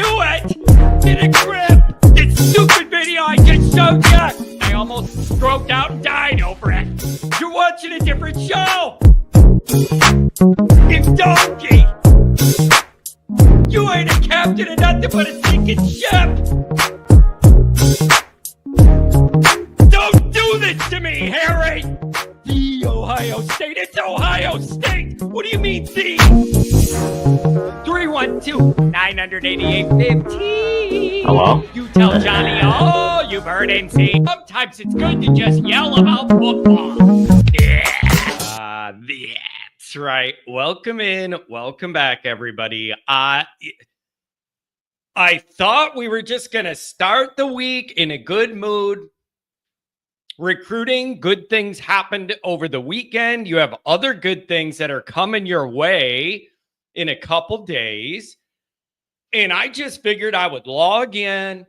do it! Get a grip! This stupid video I just showed you! I almost stroked out and died over it. You're watching a different show! You donkey! You ain't a captain of nothing but a sinking ship! Don't do this to me, Harry! The Ohio State, it's Ohio State! What do you mean, the? 312-988-15. Hello? You tell Johnny all you've heard and seen. Sometimes it's good to just yell about football. Yeah. That's right. Welcome in. Welcome back, everybody. I thought we were just going to start the week in a good mood. Recruiting, good things happened over the weekend. You have other good things that are coming your way in a couple days. And I just figured I would log in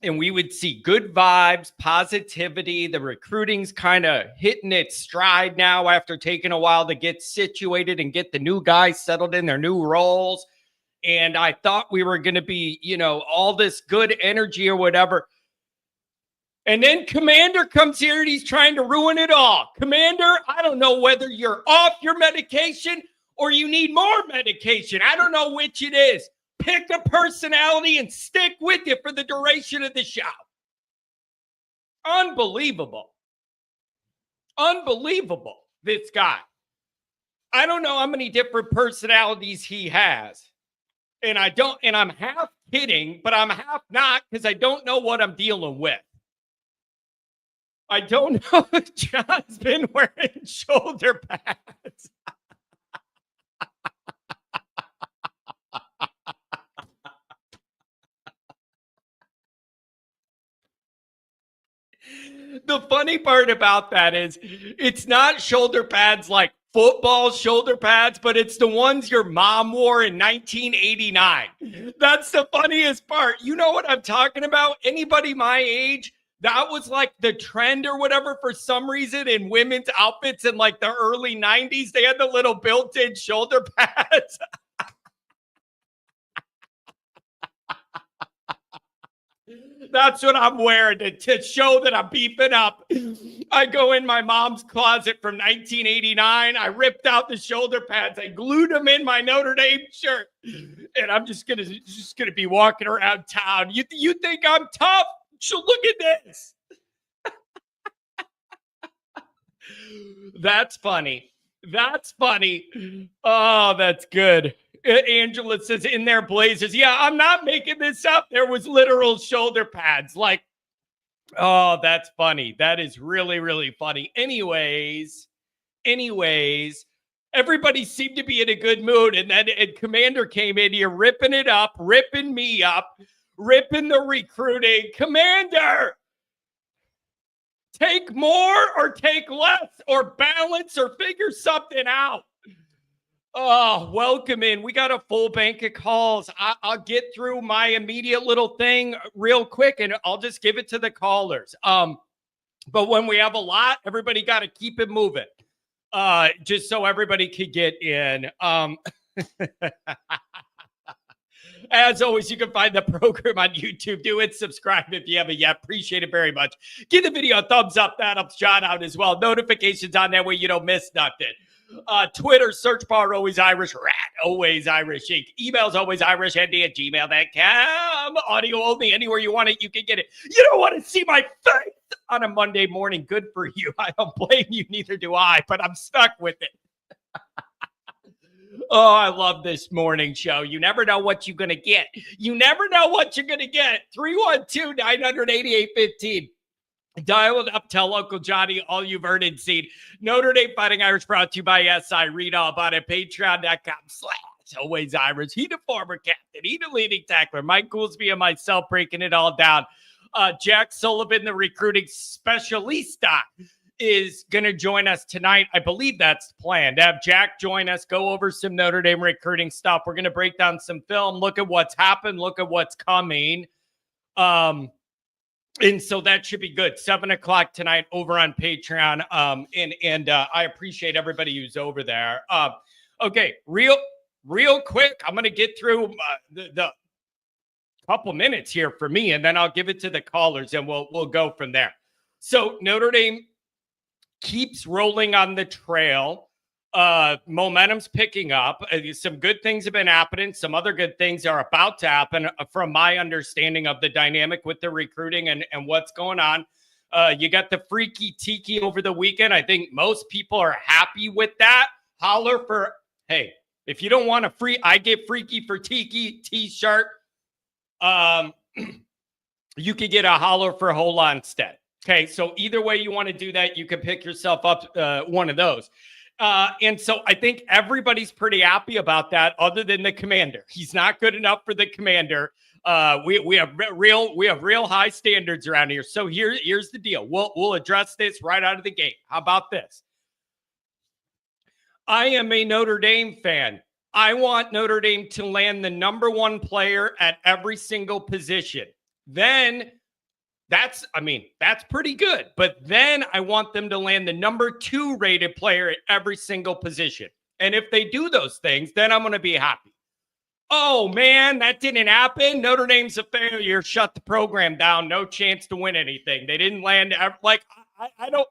and we would see good vibes, positivity. The recruiting's kind of hitting its stride now after taking a while to get situated and get the new guys settled in their new roles. And I thought we were going to be, all this good energy or whatever. And then Commander comes here and he's trying to ruin it all. Commander, I don't know whether you're off your medication or you need more medication. I don't know which it is. Pick a personality and stick with you for the duration of the show. Unbelievable. Unbelievable, this guy. I don't know how many different personalities he has. And I'm half kidding, but I'm half not because I don't know what I'm dealing with. I don't know if John's been wearing shoulder pads. The funny part about that is it's not shoulder pads like football shoulder pads, but it's the ones your mom wore in 1989. That's the funniest part. You know what I'm talking about? Anybody my age, that was like the trend or whatever for some reason in women's outfits in like the early 90s. They had the little built-in shoulder pads. That's what I'm wearing to show that I'm beefing up. I go in my mom's closet from 1989. I ripped out the shoulder pads. I glued them in my Notre Dame shirt. And I'm just gonna be walking around town. You think I'm tough? So look at this. That's funny. That's funny. Oh, that's good. Angela says in their blazers. Yeah, I'm not making this up. There was literal shoulder pads. Like, oh, that's funny. That is really, really funny. Anyways, everybody seemed to be in a good mood. And then Commander came in here ripping it up, ripping me up, ripping the recruiting. Commander, take more or take less or balance or figure something out. Oh, welcome in. We got a full bank of calls. I'll get through my immediate little thing real quick and I'll just give it to the callers. But when we have a lot, everybody got to keep it moving. Just so everybody could get in. As always, you can find the program on YouTube. Do it. Subscribe if you haven't yet. Appreciate it very much. Give the video a thumbs up. That helps John out as well. Notifications on that way you don't miss nothing. Twitter, search bar, always Irish, rat, always Irish Inc. Emails, always Irish, nd@gmail.com. Audio only, anywhere you want it, you can get it. You don't want to see my face on a Monday morning. Good for you. I don't blame you, neither do I, but I'm stuck with it. Oh, I love this morning show. You never know what you're going to get. You never know what you're going to get. 312-988-15. Dial it up, tell Uncle Johnny all you've heard and seen. Notre Dame Fighting Irish brought to you by SI. Read all about it. Patreon.com/always Irish. He the former captain. He the leading tackler. Mike Goolsby and myself breaking it all down. Jack Sullivan, the recruiting specialista, is going to join us tonight. I believe that's planned. Have Jack join us, go over some Notre Dame recruiting stuff. We're going to break down some film, look at what's happened, look at what's coming. And so that should be good. 7:00 tonight over on Patreon. And I appreciate everybody who's over there. Okay, real quick. I'm going to get through the couple minutes here for me, and then I'll give it to the callers, and we'll go from there. So Notre Dame keeps rolling on the trail. Momentum's picking up. Some good things have been happening. Some other good things are about to happen from my understanding of the dynamic with the recruiting and what's going on. You got the Freaky Tiki over the weekend. I think most people are happy with that. Holler for, hey, if you don't want a free, I get Freaky for Tiki t-shirt. You could get a holler for Hola instead. Okay, so either way you want to do that, you can pick yourself up one of those. And so I think everybody's pretty happy about that, other than the commander. He's not good enough for the commander. We have real high standards around here. So here's the deal. We'll address this right out of the gate. How about this? I am a Notre Dame fan. I want Notre Dame to land the number one player at every single position. Then that's pretty good. But then I want them to land the number 2 rated player at every single position. And if they do those things, then I'm going to be happy. Oh, man, that didn't happen. Notre Dame's a failure. Shut the program down. No chance to win anything. They didn't land. Like, I don't.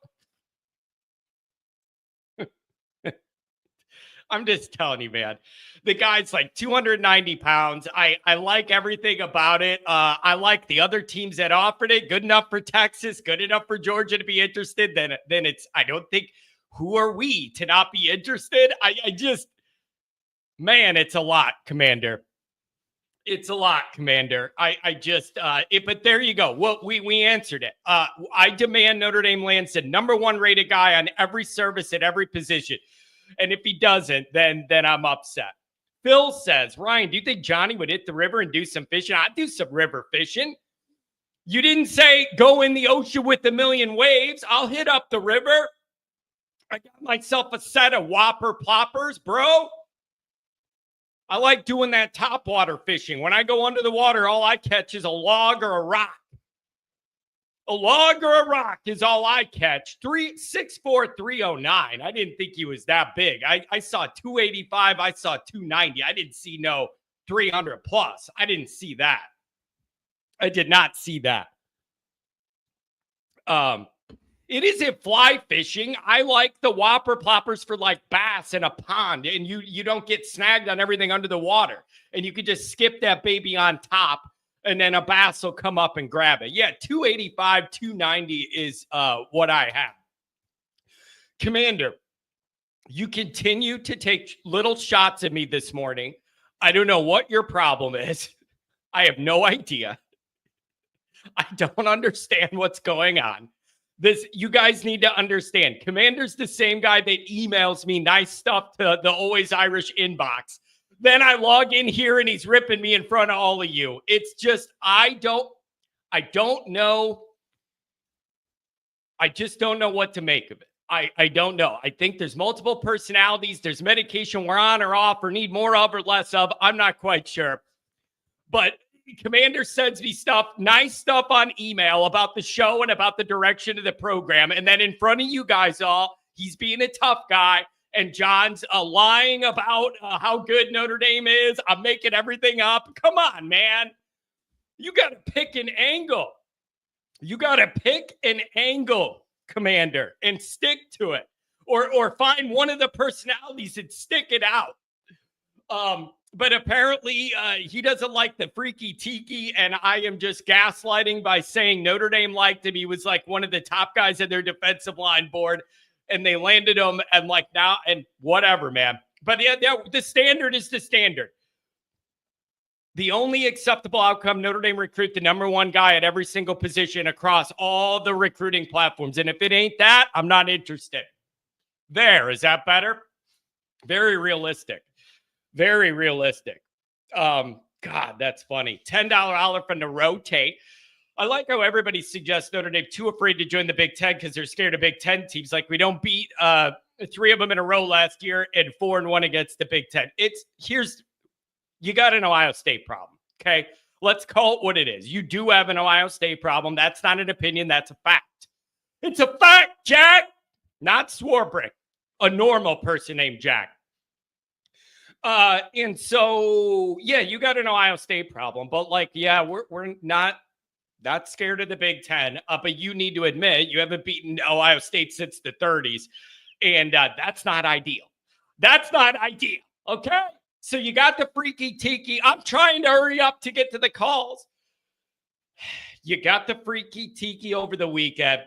I'm just telling you, man. The guy's like 290 pounds. I like everything about it. I like the other teams that offered it. Good enough for Texas. Good enough for Georgia to be interested. Then it's, I don't think, who are we to not be interested? I just, man, it's a lot, Commander. It's a lot, Commander. But there you go. Well, we answered it. I demand Notre Dame lands the number 1 rated guy on every service at every position. And if he doesn't, then I'm upset. Phil says, Ryan, do you think Johnny would hit the river and do some fishing? I'd do some river fishing. You didn't say go in the ocean with a million waves. I'll hit up the river. I got myself a set of whopper ploppers, bro. I like doing that topwater fishing. When I go under the water, all I catch is a log or a rock. A log or a rock is all I catch. 6'4", 309. I didn't think he was that big. I saw 285. I saw 290. I didn't see no 300 plus. I didn't see that. I did not see that. It isn't fly fishing. I like the whopper ploppers for like bass in a pond, and you don't get snagged on everything under the water, and you could just skip that baby on top. And then a bass will come up and grab it. Yeah, 285, 290 is what I have. Commander, you continue to take little shots at me this morning. I don't know what your problem is. I have no idea. I don't understand what's going on. You guys need to understand. Commander's the same guy that emails me nice stuff to the Always Irish inbox. Then I log in here and he's ripping me in front of all of you. It's just, I don't know. I just don't know what to make of it. I don't know. I think there's multiple personalities. There's medication we're on or off or need more of or less of. I'm not quite sure. But Commander sends me nice stuff on email about the show and about the direction of the program. And then in front of you guys all, he's being a tough guy. And John's lying about how good Notre Dame is. I'm making everything up. Come on, man. You got to pick an angle. You got to pick an angle, Commander, and stick to it. Or find one of the personalities and stick it out. But apparently he doesn't like the Freaky Tiki, and I am just gaslighting by saying Notre Dame liked him. He was like one of the top guys in their defensive line board. And they landed him and like now and whatever, man. But yeah, the standard is the standard. The only acceptable outcome, Notre Dame recruit the number 1 guy at every single position across all the recruiting platforms. And if it ain't that, I'm not interested. Is that better? Very realistic. Very realistic. God, that's funny. $10 holler from the rotate. I like how everybody suggests Notre Dame too afraid to join the Big Ten because they're scared of Big Ten teams. Like we don't beat 3 of them in a row last year and 4-1 against the Big Ten. You got an Ohio State problem. Okay. Let's call it what it is. You do have an Ohio State problem. That's not an opinion. That's a fact. It's a fact, Jack. Not Swarbrick. A normal person named Jack. And so, yeah, you got an Ohio State problem, but like, yeah, we're not scared of the Big Ten. But you need to admit you haven't beaten Ohio State since the 30s, and that's not ideal. That's not ideal. Okay, so you got the freaky tiki. I'm trying to hurry up to get to the calls. You got the freaky tiki over the weekend.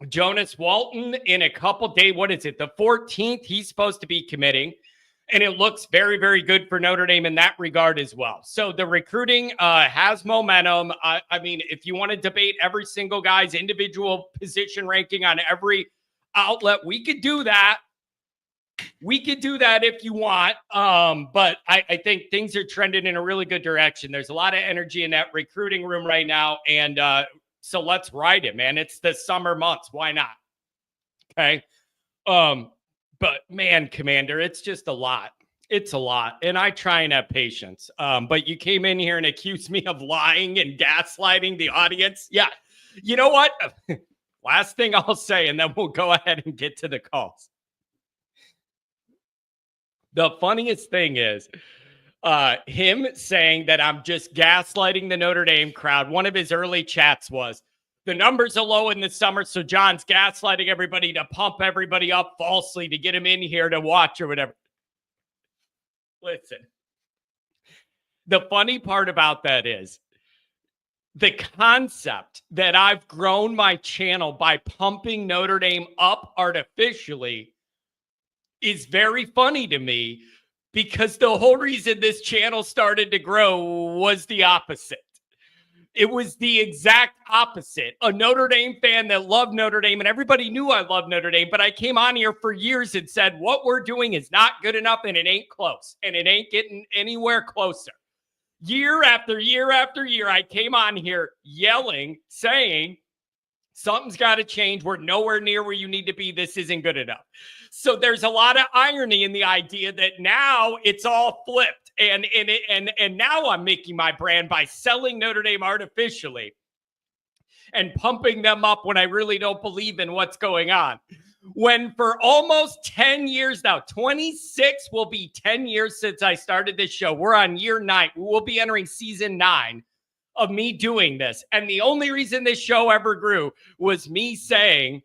Jonas Walton in a couple days. What is it? The 14th. He's supposed to be committing. And it looks very, very good for Notre Dame in that regard as well. So the recruiting has momentum. I mean, if you want to debate every single guy's individual position ranking on every outlet, we could do that. We could do that if you want. But I think things are trending in a really good direction. There's a lot of energy in that recruiting room right now. And so let's ride it, man. It's the summer months. Why not? Okay. But man, Commander, it's just a lot. It's a lot. And I try and have patience. But you came in here and accused me of lying and gaslighting the audience. Yeah. You know what? Last thing I'll say, and then we'll go ahead and get to the calls. The funniest thing is him saying that I'm just gaslighting the Notre Dame crowd. One of his early chats was, the numbers are low in the summer, so John's gaslighting everybody to pump everybody up falsely to get him in here to watch or whatever. Listen, the funny part about that is the concept that I've grown my channel by pumping Notre Dame up artificially is very funny to me, because the whole reason this channel started to grow was the opposite. It was the exact opposite. A Notre Dame fan that loved Notre Dame, and everybody knew I loved Notre Dame, but I came on here for years and said, what we're doing is not good enough, and it ain't close, and it ain't getting anywhere closer. Year after year after year, I came on here yelling, saying, something's got to change. We're nowhere near where you need to be. This isn't good enough. So there's a lot of irony in the idea that now it's all flipped. And now I'm making my brand by selling Notre Dame artificially and pumping them up when I really don't believe in what's going on. When for almost 10 years now, 26 will be 10 years since I started this show. We're on year 9. We will be entering season 9 of me doing this. And the only reason this show ever grew was me saying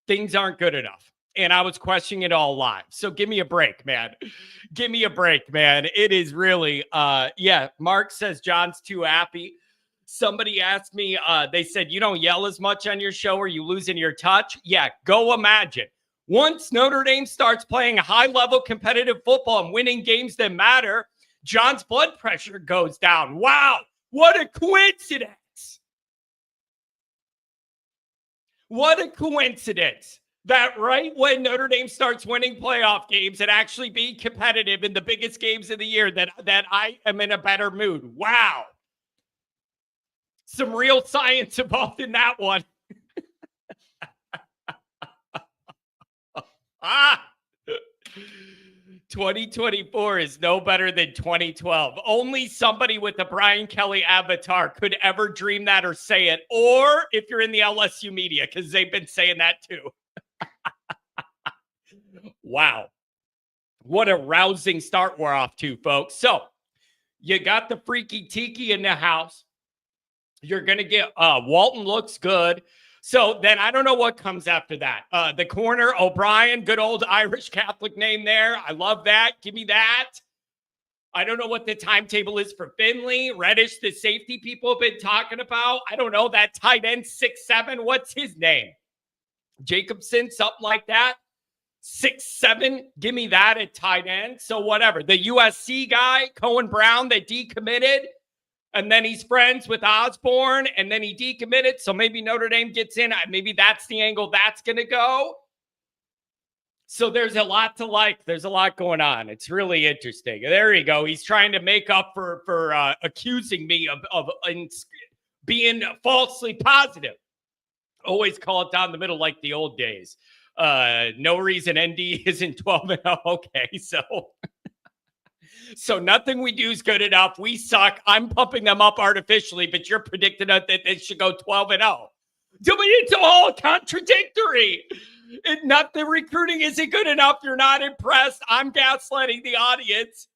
things aren't good enough. And I was questioning it all live. So give me a break, man. Give me a break, man. It is really, yeah. Mark says John's too happy. Somebody asked me, they said, you don't yell as much on your show. Are you losing your touch? Yeah, go imagine. Once Notre Dame starts playing high-level competitive football and winning games that matter, John's blood pressure goes down. Wow, what a coincidence. What a coincidence that right when Notre Dame starts winning playoff games and actually being competitive in the biggest games of the year, that I am in a better mood. Wow. Some real science involved in that one. 2024 is no better than 2012. Only somebody with a Brian Kelly avatar could ever dream that or say it. Or if you're in the LSU media, because they've been saying that too. Wow. What a rousing start we're off to, folks. So you got the freaky tiki in the house. You're going to get Walton looks good. So then I don't know what comes after that. The corner, O'Brien, good old Irish Catholic name there. I love that. Give me that. I don't know what the timetable is for Finley. Reddish, the safety people have been talking about. I don't know. That tight end, 6'7". What's his name? Jacobson, something like that. 6'7". Give me that at tight end. So whatever. The USC guy, Cohen Brown, that decommitted. And then he's friends with Osborne, and then he decommitted. So maybe Notre Dame gets in. Maybe that's the angle that's going to go. So there's a lot to like. There's a lot going on. It's really interesting. There you go. He's trying to make up for accusing me of being falsely positive. Always call it down the middle like the old days. No reason ND isn't 12-0. Okay, so... So nothing we do is good enough. We suck. I'm pumping them up artificially, but you're predicting that they should go 12-0. It's all contradictory. Not the recruiting isn't good enough. You're not impressed. I'm gaslighting the audience.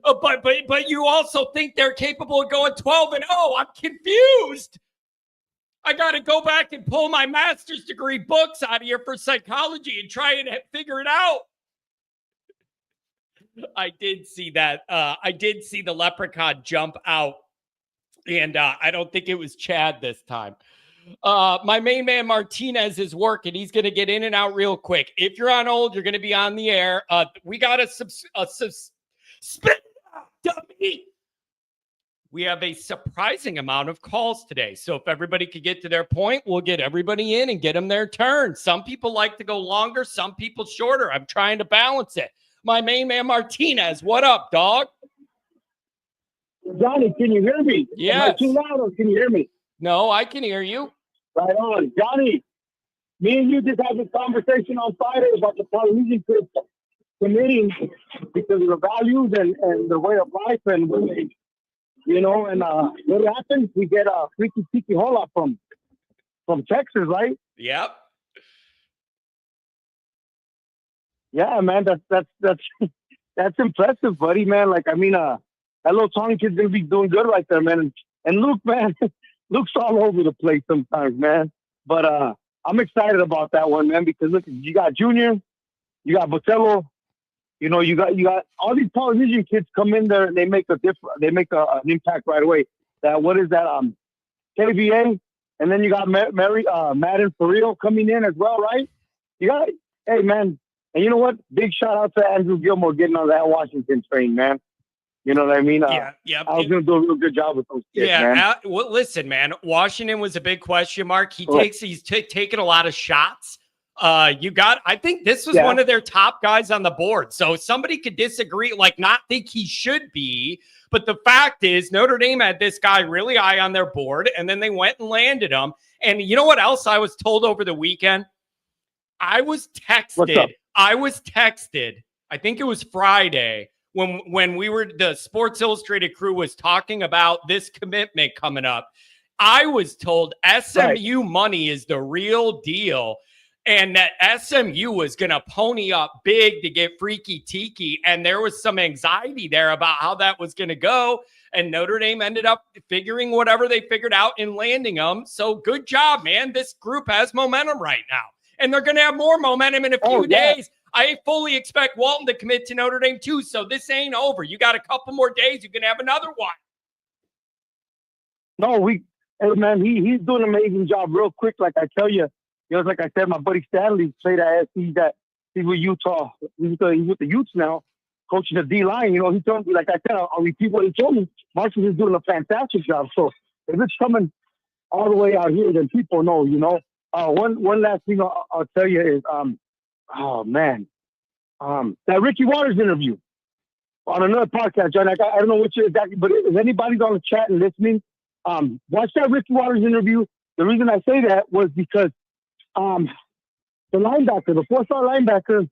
But you also think they're capable of going 12-0. I'm confused. I got to go back and pull my master's degree books out of here for psychology and try and figure it out. I did see that. I did see the leprechaun jump out, and I don't think it was Chad this time. My main man Martinez is working. He's going to get in and out real quick. If you're on hold, you're going to be on the air. We got a spit dummy. We have a surprising amount of calls today. So if everybody could get to their point, we'll get everybody in and get them their turn. Some people like to go longer, some people shorter. I'm trying to balance it. My main man Martinez, what up, dog? Johnny, can you hear me? Yes. Am I too loud or can you hear me? No, I can hear you. Right on. Johnny, me and you just had this conversation on Friday about the Polynesian kids committing because of the values and the way of life and when they, and what happens? We get a freaky tiki hola from Texas, right? Yep. Yeah, man, that's impressive, buddy, man. Like, I mean, that little Tony kid's gonna be doing good right there, man. And Luke, man, Luke's all over the place sometimes, man. But I'm excited about that one, man, because look, you got Junior, you got Botello, you got all these Polynesian kids come in there and they make an impact right away. What is that? KVA, and then you got Madden for real coming in as well, right? Hey, man. And you know what? Big shout out to Andrew Gilmore getting on that Washington train, man. You know what I mean? Yeah. I was going to do a real good job with those kids, man. Well, listen, man, Washington was a big question mark. He's taken a lot of shots. I think this was one of their top guys on the board. So somebody could disagree, not think he should be. But the fact is, Notre Dame had this guy really high on their board, and then they went and landed him. And you know what else I was told over the weekend? I was texted. I think it was Friday when the Sports Illustrated crew was talking about this commitment coming up. I was told SMU money is the real deal and that SMU was going to pony up big to get Freaky Tiki. And there was some anxiety there about how that was going to go. And Notre Dame ended up figuring whatever they figured out and landing them. So good job, man. This group has momentum right now. And they're going to have more momentum in a few days. I fully expect Walton to commit to Notre Dame too. So this ain't over. You got a couple more days. You can have another one. No, hey man, he's doing an amazing job real quick. Like I tell you, like I said, my buddy Stanley played at SC he's with Utah. He's with the Utes now, coaching the D-line. He told me, like I said, I'll repeat what he told me. Marcus is doing a fantastic job. So if it's coming all the way out here, then people know, one last thing I'll tell you is, oh man, that Ricky Waters interview on another podcast, John. I don't know which exactly, but if anybody's on the chat and listening, watch that Ricky Waters interview. The reason I say that was because the linebacker, the 4-star linebacker,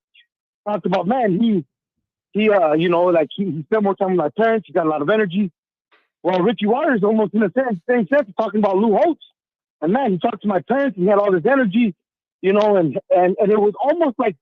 talked about, man, he spent more time with my parents. He got a lot of energy. Well, Ricky Waters almost in the same sense talking about Lou Holtz. And man, he talked to my parents. He had all this energy, and it was almost like,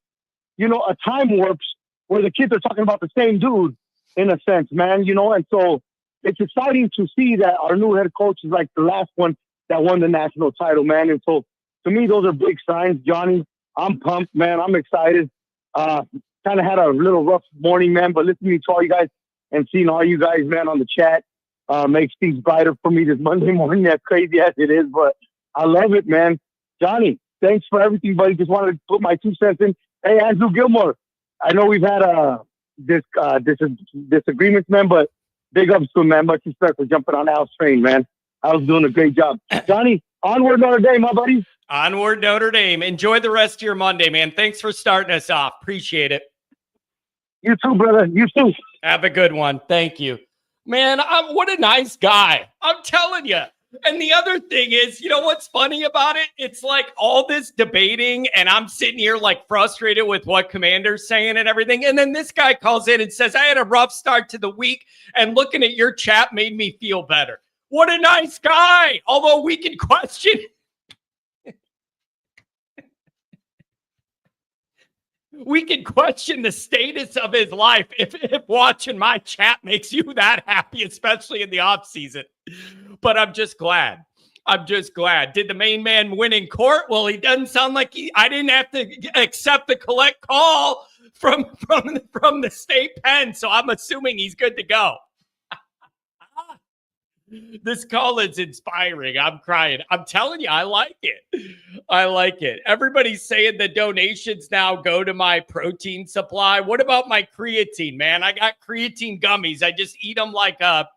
a time warp where the kids are talking about the same dude in a sense, man, and so it's exciting to see that our new head coach is like the last one that won the national title, man. And so to me, those are big signs, Johnny. I'm pumped, man. I'm excited. Kind of had a little rough morning, man, but listening to all you guys and seeing all you guys, man, on the chat makes things brighter for me this Monday morning, as crazy as it is, but I love it, man. Johnny, thanks for everything, buddy. Just wanted to put my 2 cents in. Hey, Andrew Gilmore, I know we've had disagreements, man, but big ups to him, man. Much respect for jumping on Al's train, man. I was doing a great job. Johnny, onward Notre Dame, my buddy. Onward Notre Dame. Enjoy the rest of your Monday, man. Thanks for starting us off. Appreciate it. You too, brother. You too. Have a good one. Thank you. Man, what a nice guy. I'm telling you. And the other thing is, what's funny about it? It's like all this debating and I'm sitting here like frustrated with what Commander's saying and everything. And then this guy calls in and says, I had a rough start to the week and looking at your chat made me feel better. What a nice guy. Although we can question We can question the status of his life if watching my chat makes you that happy, especially in the off season. But I'm just glad. I'm just glad. Did the main man win in court? Well, he doesn't sound like I didn't have to accept the collect call from the state pen, so I'm assuming he's good to go. This call is inspiring. I'm crying. I'm telling you, I like it. I like it. Everybody's saying the donations now go to my protein supply. What about my creatine, man? I got creatine gummies. I just eat them like a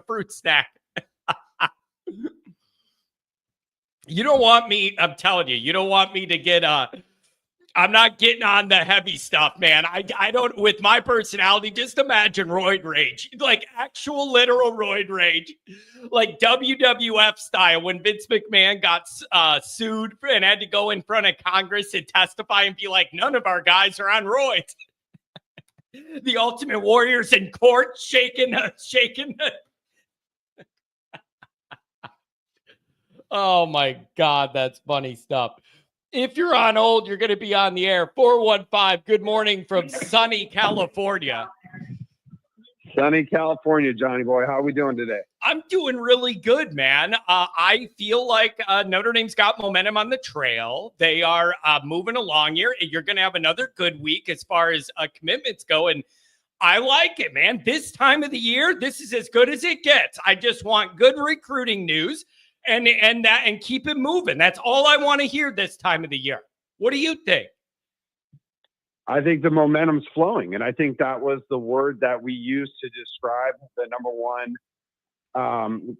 fruit snack. You don't want me, I'm telling you don't want me to get I'm not getting on the heavy stuff, man. I don't, with my personality, just imagine roid rage, like actual literal roid rage, like WWF style when Vince McMahon got sued and had to go in front of Congress and testify and be like, none of our guys are on roids. The Ultimate Warriors in court shaking. Oh my God, that's funny stuff. If you're on hold, you're going to be on the air. 415, good morning from sunny California. Sunny California, Johnny boy. How are we doing today? I'm doing really good, man. I feel like Notre Dame's got momentum on the trail. They are moving along here. You're going to have another good week as far as commitments go. And I like it, man. This time of the year, this is as good as it gets. I just want good recruiting news. And keep it moving. That's all I want to hear this time of the year. What do you think? I think the momentum's flowing, and I think that was the word that we used to describe the number one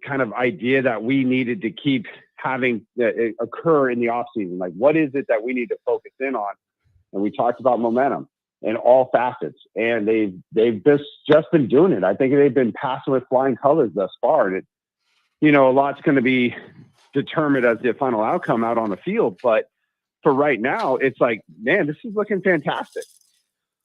kind of idea that we needed to keep having occur in the offseason. Like, what is it that we need to focus in on? And we talked about momentum in all facets, and they've just been doing it. I think they've been passing with flying colors thus far, and a lot's going to be determined as the final outcome out on the field. But for right now, it's like, man, this is looking fantastic.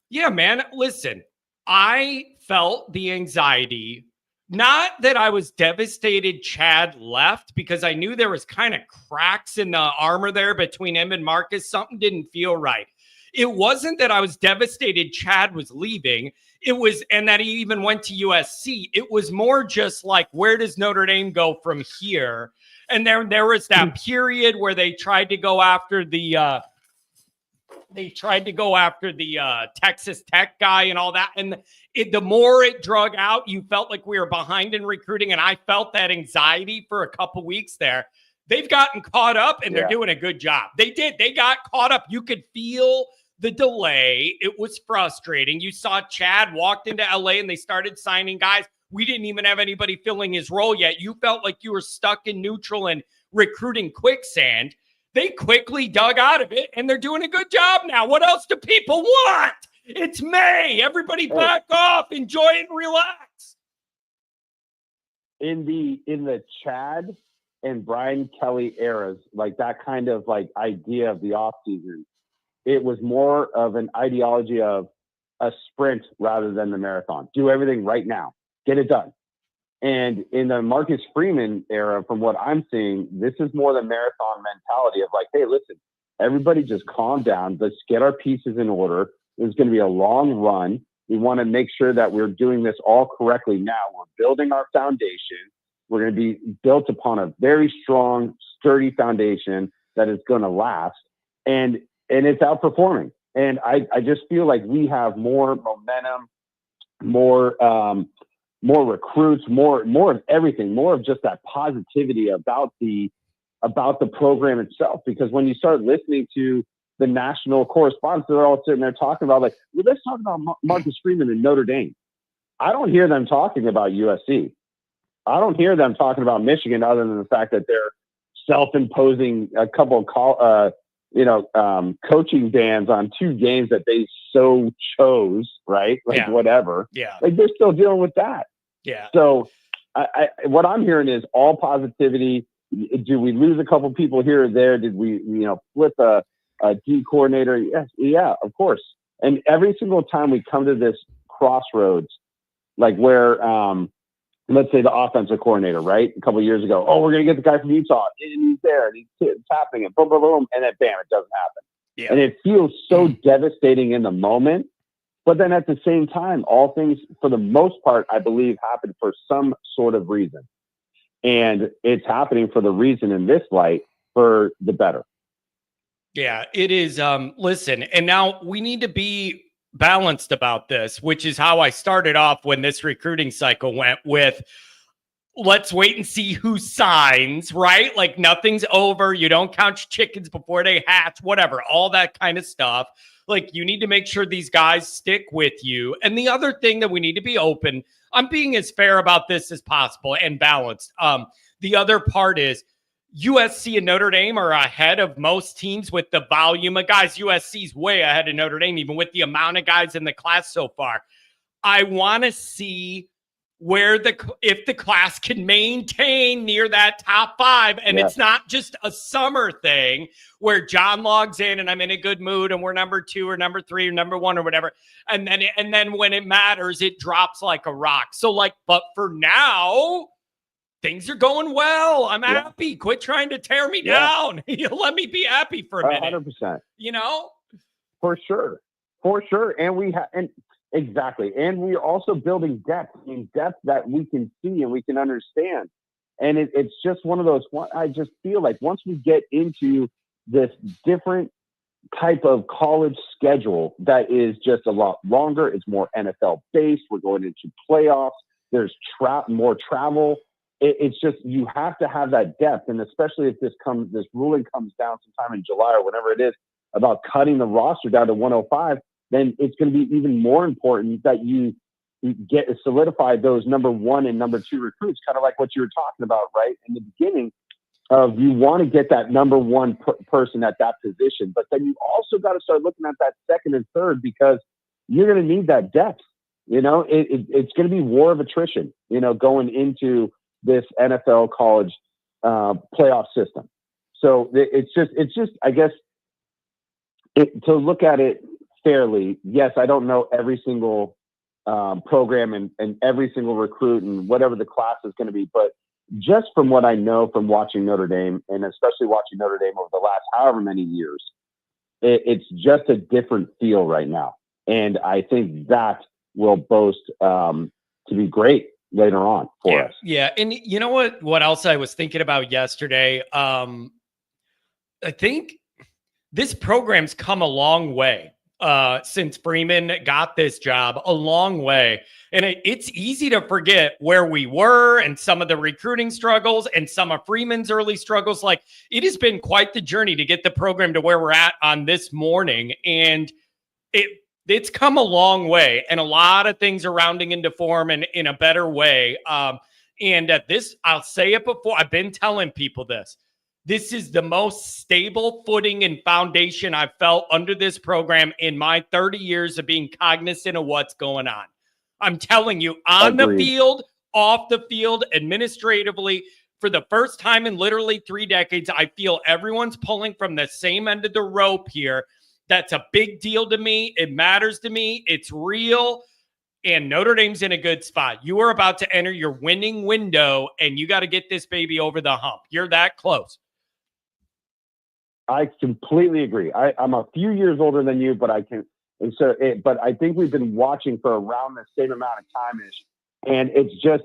Yeah, man. Listen, I felt the anxiety. Not that I was devastated Chad left, because I knew there was kind of cracks in the armor there between him and Marcus. Something didn't feel right. It wasn't that I was devastated Chad was leaving. It was, and that he even went to USC. It was more just like, where does Notre Dame go from here? And there was that period where they tried to go after the Texas Tech guy and all that. And the more it drug out, you felt like we were behind in recruiting. And I felt that anxiety for a couple weeks there. They've gotten caught up, and they're doing a good job. They did. They got caught up. You could feel the delay. It was frustrating. You saw Chad walked into LA and they started signing guys. We didn't even have anybody filling his role yet. You felt like you were stuck in neutral and recruiting quicksand. They quickly dug out of it, and they're doing a good job now. What else do people want? It's May. Everybody back off, enjoy it, and relax. In the Chad and Brian Kelly eras, like that kind of like idea of the offseason, it was more of an ideology of a sprint rather than the marathon. Do everything right now. Get it done. And in the Marcus Freeman era, from what I'm seeing, this is more the marathon mentality of like, hey, listen, everybody just calm down. Let's get our pieces in order. It's going to be a long run. We want to make sure that we're doing this all correctly now. We're building our foundation. We're going to be built upon a very strong, sturdy foundation that is going to last. And it's outperforming. And I just feel like we have more momentum, more recruits, more of everything, more of just that positivity about the program itself. Because when you start listening to the national correspondents, they're all sitting there talking about like, well, let's talk about Marcus Freeman and Notre Dame. I don't hear them talking about USC. I don't hear them talking about Michigan, other than the fact that they're self-imposing a couple of coaching bans on two games that they so chose, right? Like whatever. Yeah. Like they're still dealing with that. Yeah. So what I'm hearing is all positivity. Do we lose a couple people here or there? Did we, flip a D coordinator? Yes. Yeah, of course. And every single time we come to this crossroads, like where, let's say the offensive coordinator, right? A couple of years ago, we're going to get the guy from Utah, and he's there, and it's happening, and boom, boom, boom, and then bam, it doesn't happen. Yeah. And it feels so devastating in the moment. But then at the same time, all things, for the most part, I believe happen for some sort of reason. And it's happening for the reason in this light for the better. Yeah, it is. Listen, and now we need to be balanced about this, which is how I started off when this recruiting cycle went with, let's wait and see who signs, right? Like nothing's over. You don't count chickens before they hatch, whatever, all that kind of stuff. Like you need to make sure these guys stick with you. And the other thing that we need to be open, I'm being as fair about this as possible and balanced. The other part is USC and Notre Dame are ahead of most teams with the volume of guys. USC's way ahead of Notre Dame, even with the amount of guys in the class so far. I want to see where if the class can maintain near that top 5, and it's not just a summer thing where John logs in and I'm in a good mood and we're number 2 or number 3 or number 1 or whatever, and then when it matters, it drops like a rock. So but for now, things are going well. I'm happy. Quit trying to tear me down. Let me be happy for a minute. 100%. For sure. And exactly. And we're also building depth, depth that we can see and we can understand. And it's just one of those, I just feel like once we get into this different type of college schedule that is just a lot longer, it's more NFL based. We're going into playoffs. There's more travel. It's just, you have to have that depth. And especially if this ruling comes down sometime in July or whenever it is about cutting the roster down to 105, then it's going to be even more important that you get solidify those number 1 and number 2 recruits, kind of like what you were talking about, right? In the beginning of, you want to get that number 1 person at that position, but then you also got to start looking at that second and third, because you're going to need that depth. It's going to be war of attrition, going into this NFL college playoff system. So it's just, I guess, to look at it fairly, yes, I don't know every single program and every single recruit and whatever the class is going to be, but just from what I know from watching Notre Dame, and especially watching Notre Dame over the last however many years, it's just a different feel right now. And I think that will boast to be great later on for us. Yeah. And you know what else I was thinking about yesterday? I think this program's come a long way since Freeman got this job, a long way. And it's easy to forget where we were and some of the recruiting struggles and some of Freeman's early struggles. Like, it has been quite the journey to get the program to where we're at on this morning. And it's come a long way, and a lot of things are rounding into form and in a better way. And at this, I'll say it before, I've been telling people this. This is the most stable footing and foundation I've felt under this program in my 30 years of being cognizant of what's going on. I'm telling you, on the field, off the field, administratively, for the first time in literally 3 decades, I feel everyone's pulling from the same end of the rope here. That's a big deal to me. It matters to me. It's real. And Notre Dame's in a good spot. You are about to enter your winning window, and you got to get this baby over the hump. You're that close. I completely agree. I'm a few years older than you, but but I think we've been watching for around the same amount of time-ish. And it's just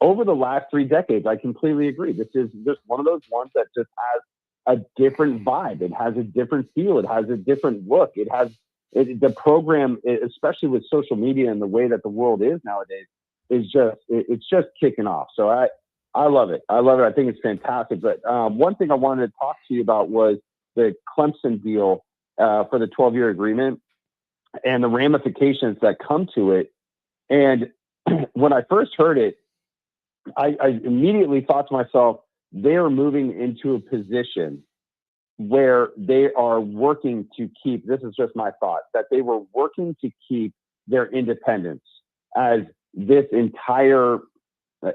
over the last 3 decades, I completely agree. This is just one of those ones that just has a different vibe. It has a different feel. It has a different look. The program, especially with social media and the way that the world is nowadays, it's just kicking off. So I love it. I love it. I think it's fantastic. But one thing I wanted to talk to you about was the Clemson deal for the 12-year agreement and the ramifications that come to it. And when I first heard it, I immediately thought to myself, they are moving into a position where they are working to keep, this is just my thought, that they were working to keep their independence as this entire,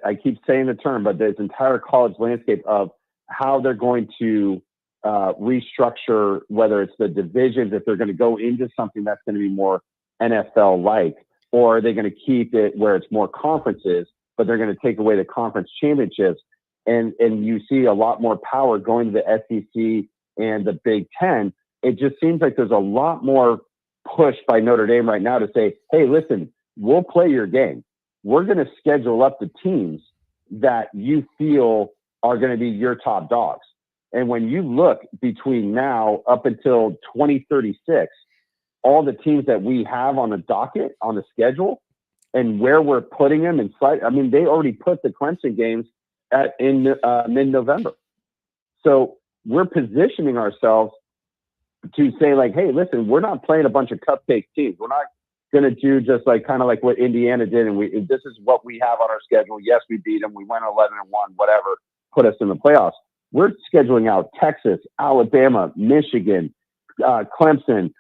I keep saying the term, but this entire college landscape of how they're going to restructure, whether it's the divisions, if they're going to go into something that's going to be more NFL-like, or are they going to keep it where it's more conferences, but they're going to take away the conference championships. And you see a lot more power going to the SEC and the Big Ten. it just seems like there's a lot more push by Notre Dame right now to say, hey, listen, we'll play your game. We're going to schedule up the teams that you feel are going to be your top dogs. And when you look between now up until 2036, all the teams that we have on the docket, on the schedule, and where we're putting them in sight, I mean, they already put the Clemson games in mid-November. So we're positioning ourselves to say, like, hey, listen, we're not playing a bunch of cupcake teams. We're not going to do just like kind of like what Indiana did. And this is what we have on our schedule. Yes, we beat them. We went 11-1, whatever, put us in the playoffs. We're scheduling out Texas, Alabama, Michigan, Clemson,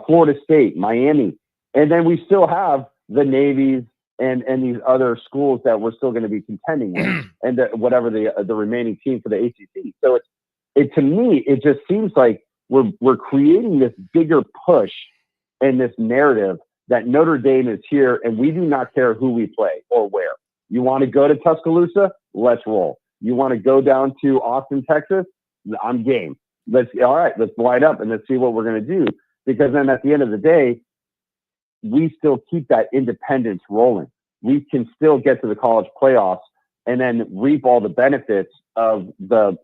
Florida State, Miami. And then we still have the Navies and these other schools that we're still going to be contending with, and whatever the remaining team for the ACC. So to me, it just seems like we're creating this bigger push and this narrative that Notre Dame is here, and we do not care who we play or where. You want to go to Tuscaloosa? Let's roll. You want to go down to Austin, Texas? I'm game. All right, let's line up and let's see what we're going to do. Because then at the end of the day, we still keep that independence rolling. We can still get to the college playoffs and then reap all the benefits of the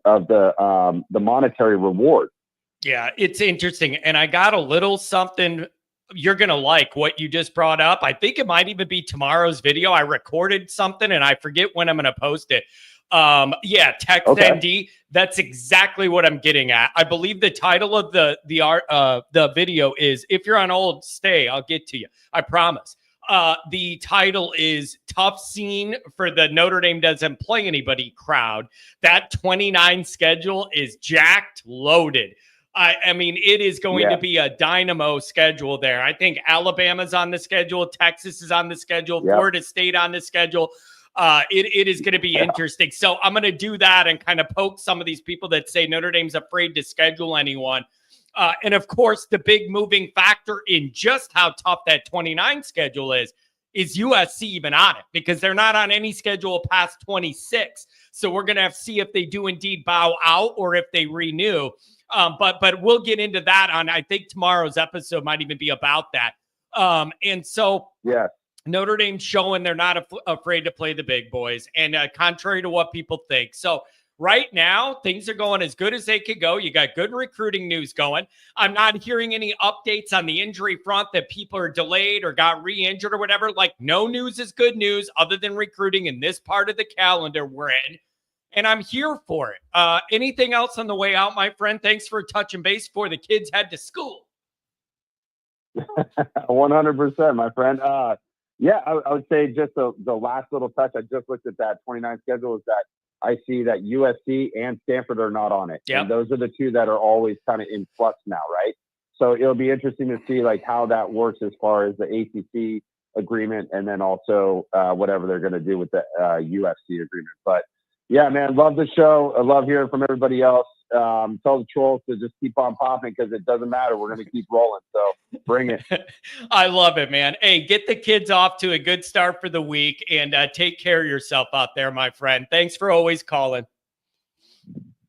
monetary reward. Yeah, it's interesting. And I got a little something you're going to like what you just brought up. I think it might even be tomorrow's video. I recorded something and I forget when I'm going to post it. Text ND. That's exactly what I'm getting at. I believe the title of the video is, if you're on hold, stay, I'll get to you. I promise. The title is Tough Scene for the Notre Dame Doesn't Play Anybody crowd. That 29 schedule is jacked, loaded. I mean, it is going to be a dynamo schedule there. I think Alabama's on the schedule. Texas is on the schedule. Florida State on the schedule. It is going to be interesting. So I'm going to do that and kind of poke some of these people that say Notre Dame's afraid to schedule anyone. And of course, the big moving factor in just how tough that 29 schedule is USC even on it, because they're not on any schedule past 26. So we're going to have to see if they do indeed bow out or if they renew. But we'll get into that on, I think tomorrow's episode might even be about that. And so Notre Dame showing they're not afraid to play the big boys, and contrary to what people think. So right now, things are going as good as they could go. You got good recruiting news going. I'm not hearing any updates on the injury front that people are delayed or got re-injured or whatever. Like, no news is good news other than recruiting in this part of the calendar we're in. And I'm here for it. Anything else on the way out, my friend? Thanks for touching base before the kids head to school. 100%, my friend. I would say just the last little touch. I just looked at that 29 schedule, is that I see that USC and Stanford are not on it. Yep. And those are the two that are always kind of in flux now, right? So it'll be interesting to see like how that works as far as the ACC agreement, and then also whatever they're going to do with the UFC agreement. But yeah, man, love the show. I love hearing from everybody else. Tell the trolls to just keep on popping, because it doesn't matter. We're going to keep rolling. So bring it. I love it, man. Hey, get the kids off to a good start for the week, and take care of yourself out there, my friend. Thanks for always calling.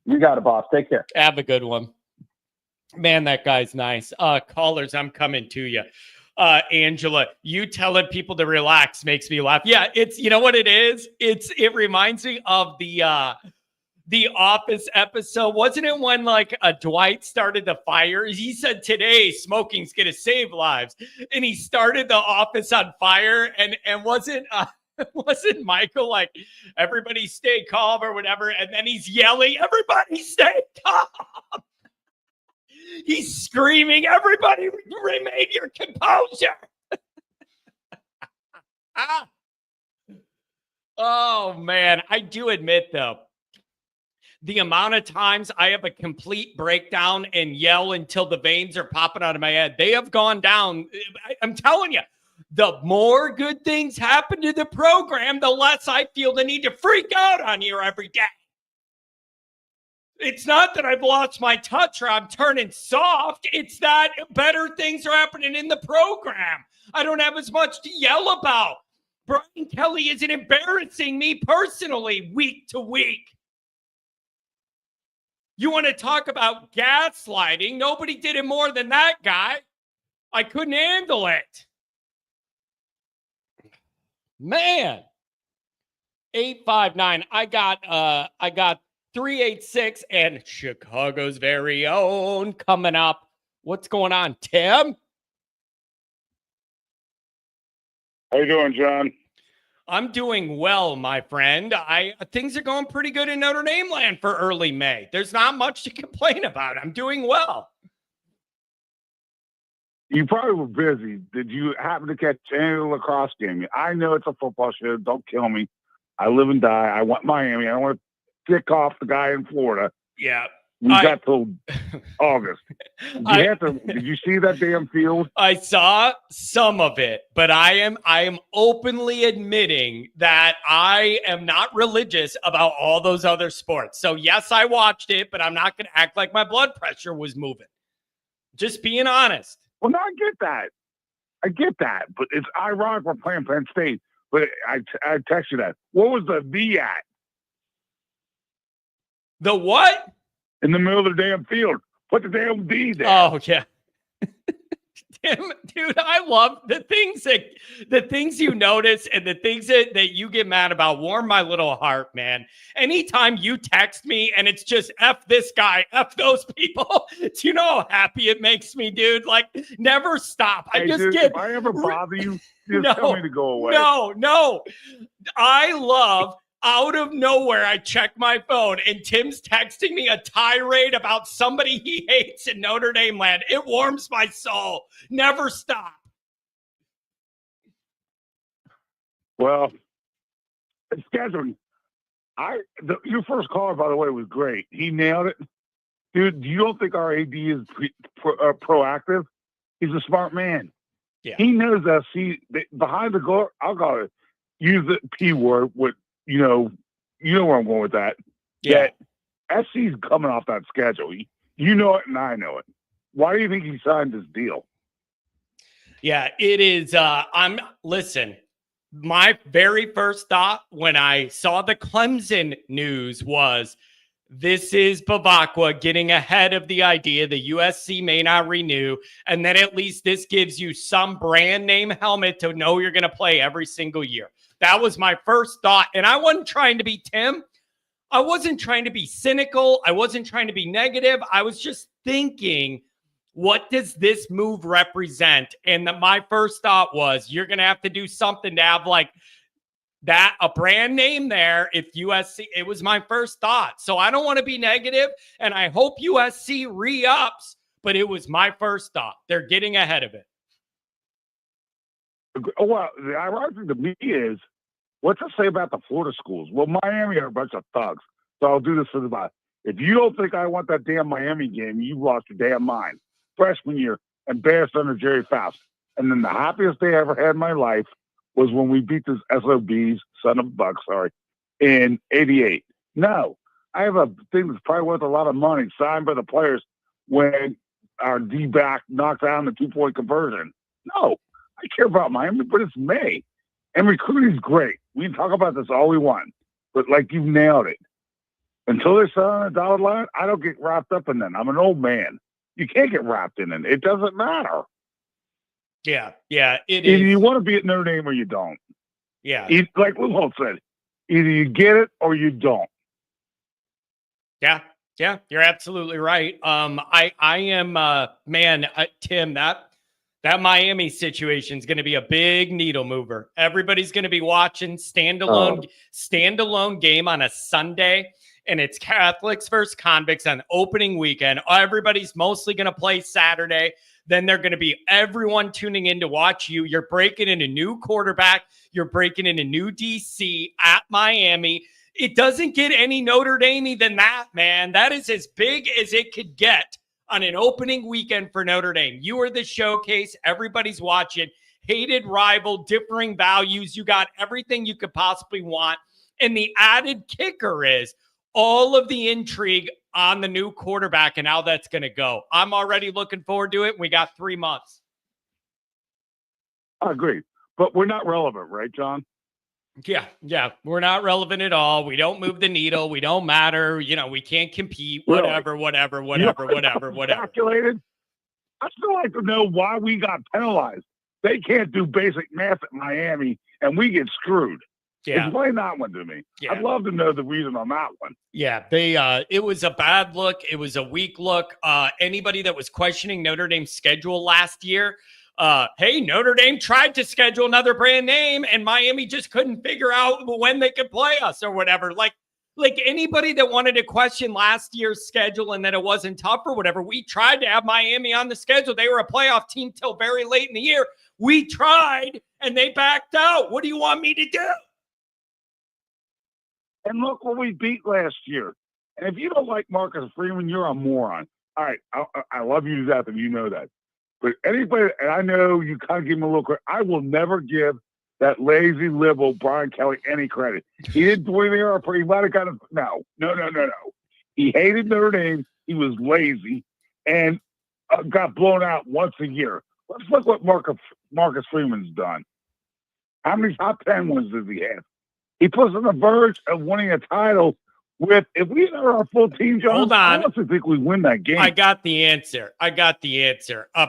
You got it, boss. Take care. Have a good one. Man, that guy's nice. Callers, I'm coming to you. Angela, you telling people to relax makes me laugh. Yeah, it's, you know what it is? It reminds me of the Office episode. Wasn't it when like Dwight started the fire? He said, today smoking's going to save lives. And he started the office on fire, and wasn't Michael like, everybody stay calm or whatever? And then he's yelling, everybody stay calm. He's screaming, everybody remain your composure. Oh, man. I do admit, though, the amount of times I have a complete breakdown and yell until the veins are popping out of my head, they have gone down. I'm telling you, the more good things happen to the program, the less I feel the need to freak out on here every day. It's not that I've lost my touch or I'm turning soft. It's that better things are happening in the program. I don't have as much to yell about. Brian Kelly isn't embarrassing me personally week to week. You want to talk about gaslighting? Nobody did it more than that guy. I couldn't handle it. Man. 859. I got 386 and Chicago's very own coming up. What's going on, Tim? How you doing, John? I'm doing well, my friend. Things are going pretty good in Notre Dame land for early May. There's not much to complain about. I'm doing well. You probably were busy. Did you happen to catch any of the lacrosse game? I know it's a football show. Don't kill me. I live and die. I want Miami. I don't want to tick off the guy in Florida. Yeah. We got till August. Did you see that damn field? I saw some of it, but I am openly admitting that I am not religious about all those other sports. So yes, I watched it, but I'm not going to act like my blood pressure was moving. Just being honest. Well, no, I get that. But it's ironic we're playing Penn State. But I text you that. What was the V at? The what? In the middle of the damn field. Put the damn D there. Oh, yeah. Damn, dude, I love the things you notice and the things that you get mad about warm my little heart, man. Anytime you text me and it's just F this guy, F those people, do you know how happy it makes me, dude? Like, never stop. Hey, dude, if I ever bother you, just tell me to go away. No. I love out of nowhere, I check my phone and Tim's texting me a tirade about somebody he hates in Notre Dame land. It warms my soul. Never stop. Well, it's scheduling. Your first caller, by the way, was great. He nailed it. Dude, you don't think our AD is proactive? He's a smart man. Yeah. He knows that. See, behind the goal, I'll call it, use the P word with, you know where I'm going with that. Yeah. That SC's coming off that schedule. You know it and I know it. Why do you think he signed this deal? Yeah, it is. Listen, my very first thought when I saw the Clemson news was this is Bavacqua getting ahead of the idea the USC may not renew. And then at least this gives you some brand name helmet to know you're going to play every single year. That was my first thought. And I wasn't trying to be Tim. I wasn't trying to be cynical. I wasn't trying to be negative. I was just thinking, what does this move represent? And my first thought was, you're going to have to do something to have like that, a brand name there. If USC, it was my first thought. So I don't want to be negative, and I hope USC re-ups, but it was my first thought. They're getting ahead of it. Well, the ironic thing to me is, what's it say about the Florida schools? Well, Miami are a bunch of thugs. So I'll do this for the bot. If you don't think I want that damn Miami game, you've lost your damn mind. Freshman year, embarrassed under Jerry Faust. And then the happiest day I ever had in my life was when we beat the SOBs, son of a buck, in 88. No, I have a thing that's probably worth a lot of money signed by the players when our D-back knocked down the 2-point conversion. No, I care about Miami, but it's May. And recruiting's great. We can talk about this all we want. But like you nailed it. Until they're selling a dotted line, I don't get wrapped up in that. I'm an old man. You can't get wrapped in it. It doesn't matter. Yeah, it either is. You want to be at Notre Dame or you don't. Yeah. Like Lou said, either you get it or you don't. Yeah, you're absolutely right. I am, Tim, that Miami situation is going to be a big needle mover. Everybody's going to be watching standalone game on a Sunday, and it's Catholics versus convicts on opening weekend. Everybody's mostly going to play Saturday. Then they're going to be everyone tuning in to watch you. You're breaking in a new quarterback. You're breaking in a new DC at Miami. It doesn't get any Notre Dame than that, man. That is as big as it could get on an opening weekend for Notre Dame. You are the showcase. Everybody's watching. Hated rival, differing values. You got everything you could possibly want. And the added kicker is all of the intrigue on the new quarterback and how that's going to go. I'm already looking forward to it. We got 3 months. I agree. But we're not relevant, right, John? Yeah. We're not relevant at all. We don't move the needle. We don't matter. We can't compete. Really? Whatever. Calculated. I still like to know why we got penalized. They can't do basic math at Miami, and we get screwed. Yeah. Explain that one to me. Yeah. I'd love to know the reason on that one. Yeah, it was a bad look. It was a weak look. Anybody that was questioning Notre Dame's schedule last year, hey, Notre Dame tried to schedule another brand name and Miami just couldn't figure out when they could play us or whatever. Like anybody that wanted to question last year's schedule and that it wasn't tough or whatever, we tried to have Miami on the schedule. They were a playoff team till very late in the year. We tried and they backed out. What do you want me to do? And look what we beat last year. And if you don't like Marcus Freeman, you're a moron. All right, I love you to death, and you know that. But anybody, and I know you kind of give him a little credit, I will never give that lazy liberal Brian Kelly any credit. He didn't do anything or he might have got no. He hated Notre Dame. He was lazy and got blown out once a year. Let's look what Marcus Freeman's done. How many top 10 wins does he have? He puts on the verge of winning a title with, if we had our full team, John, Hold on. I honestly think we win that game. I got the answer.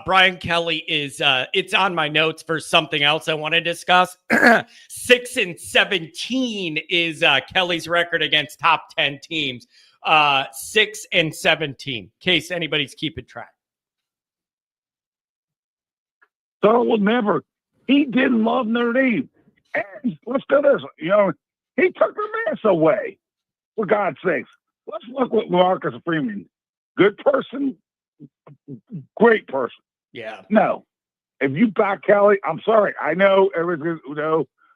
Brian Kelly is, it's on my notes for something else I want to discuss. 6-17 is Kelly's record against top 10 teams. 6-17, in case anybody's keeping track. So will never. He didn't love Notre Dame. And let's do this. He took the mask away. For God's sakes, let's look at Marcus Freeman. Good person, great person. Yeah. No, if you back Kelly, I'm sorry. I know everything.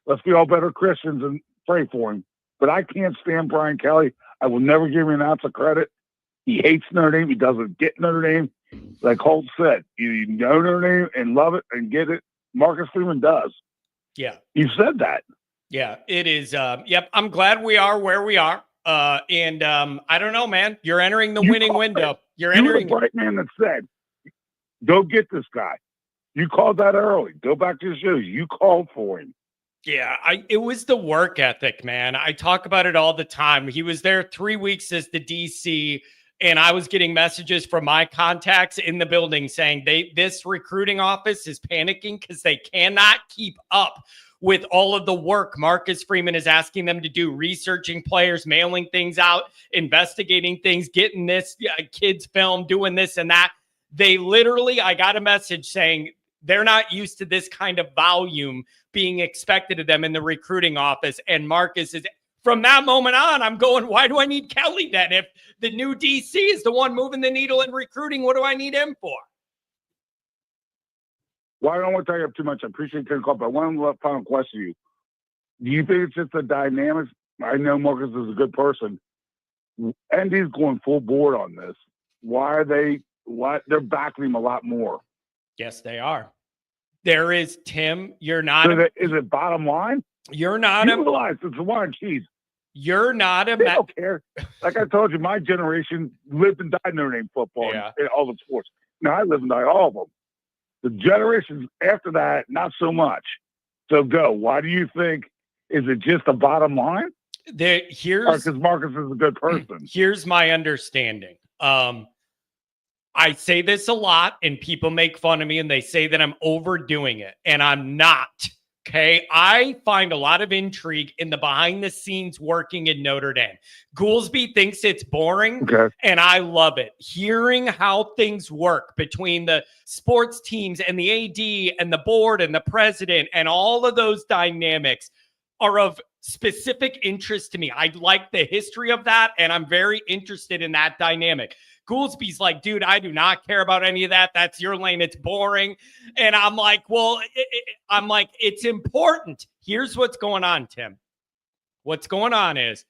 Let's be all better Christians and pray for him. But I can't stand Brian Kelly. I will never give him an ounce of credit. He hates Notre Dame. He doesn't get Notre Dame. Like Holt said, you know Notre Dame and love it and get it. Marcus Freeman does. Yeah. You said that. Yeah, it is. Yep. I'm glad we are where we are. And I don't know, man. You're entering the winning window. You're entering. You were the bright man that said, "Go get this guy." You called that early. Go back to the shows. You called for him. Yeah, it was the work ethic, man. I talk about it all the time. He was there 3 weeks as the DC, and I was getting messages from my contacts in the building saying this recruiting office is panicking because they cannot keep up with all of the work Marcus Freeman is asking them to do, researching players, mailing things out, investigating things, getting this kids film, doing this and that. They literally, I got a message saying they're not used to this kind of volume being expected of them in the recruiting office. And Marcus is, from that moment on, I'm going, why do I need Kelly then? If the new DC is the one moving the needle in recruiting, what do I need him for? Well, I don't want to tell you up too much. I appreciate your call, but I want to final question you. Do you think it's just the dynamics? I know Marcus is a good person. And he's going full board on this. Why they're backing him a lot more? Yes, they are. There is, Tim, you're not. So is it bottom line? You're not. You realize it's a wine cheese. You're not a. They don't care. Like I told you, my generation lived and died Notre Dame football and all the sports. Now I live and die all of them. The generations after that, not so much. So go. Why do you think? Is it just the bottom line? Because Marcus is a good person. Here's my understanding. I say this a lot, and people make fun of me, and they say that I'm overdoing it, and I'm not. Okay, I find a lot of intrigue in the behind the scenes working in Notre Dame. Goolsby thinks it's boring, and I love it. Hearing how things work between the sports teams and the AD and the board and the president and all of those dynamics are of specific interest to me. I like the history of that, and I'm very interested in that dynamic. Goolsby's like, dude, I do not care about any of that. That's your lane. It's boring. And I'm like, well, it's important. Here's what's going on, Tim. What's going on is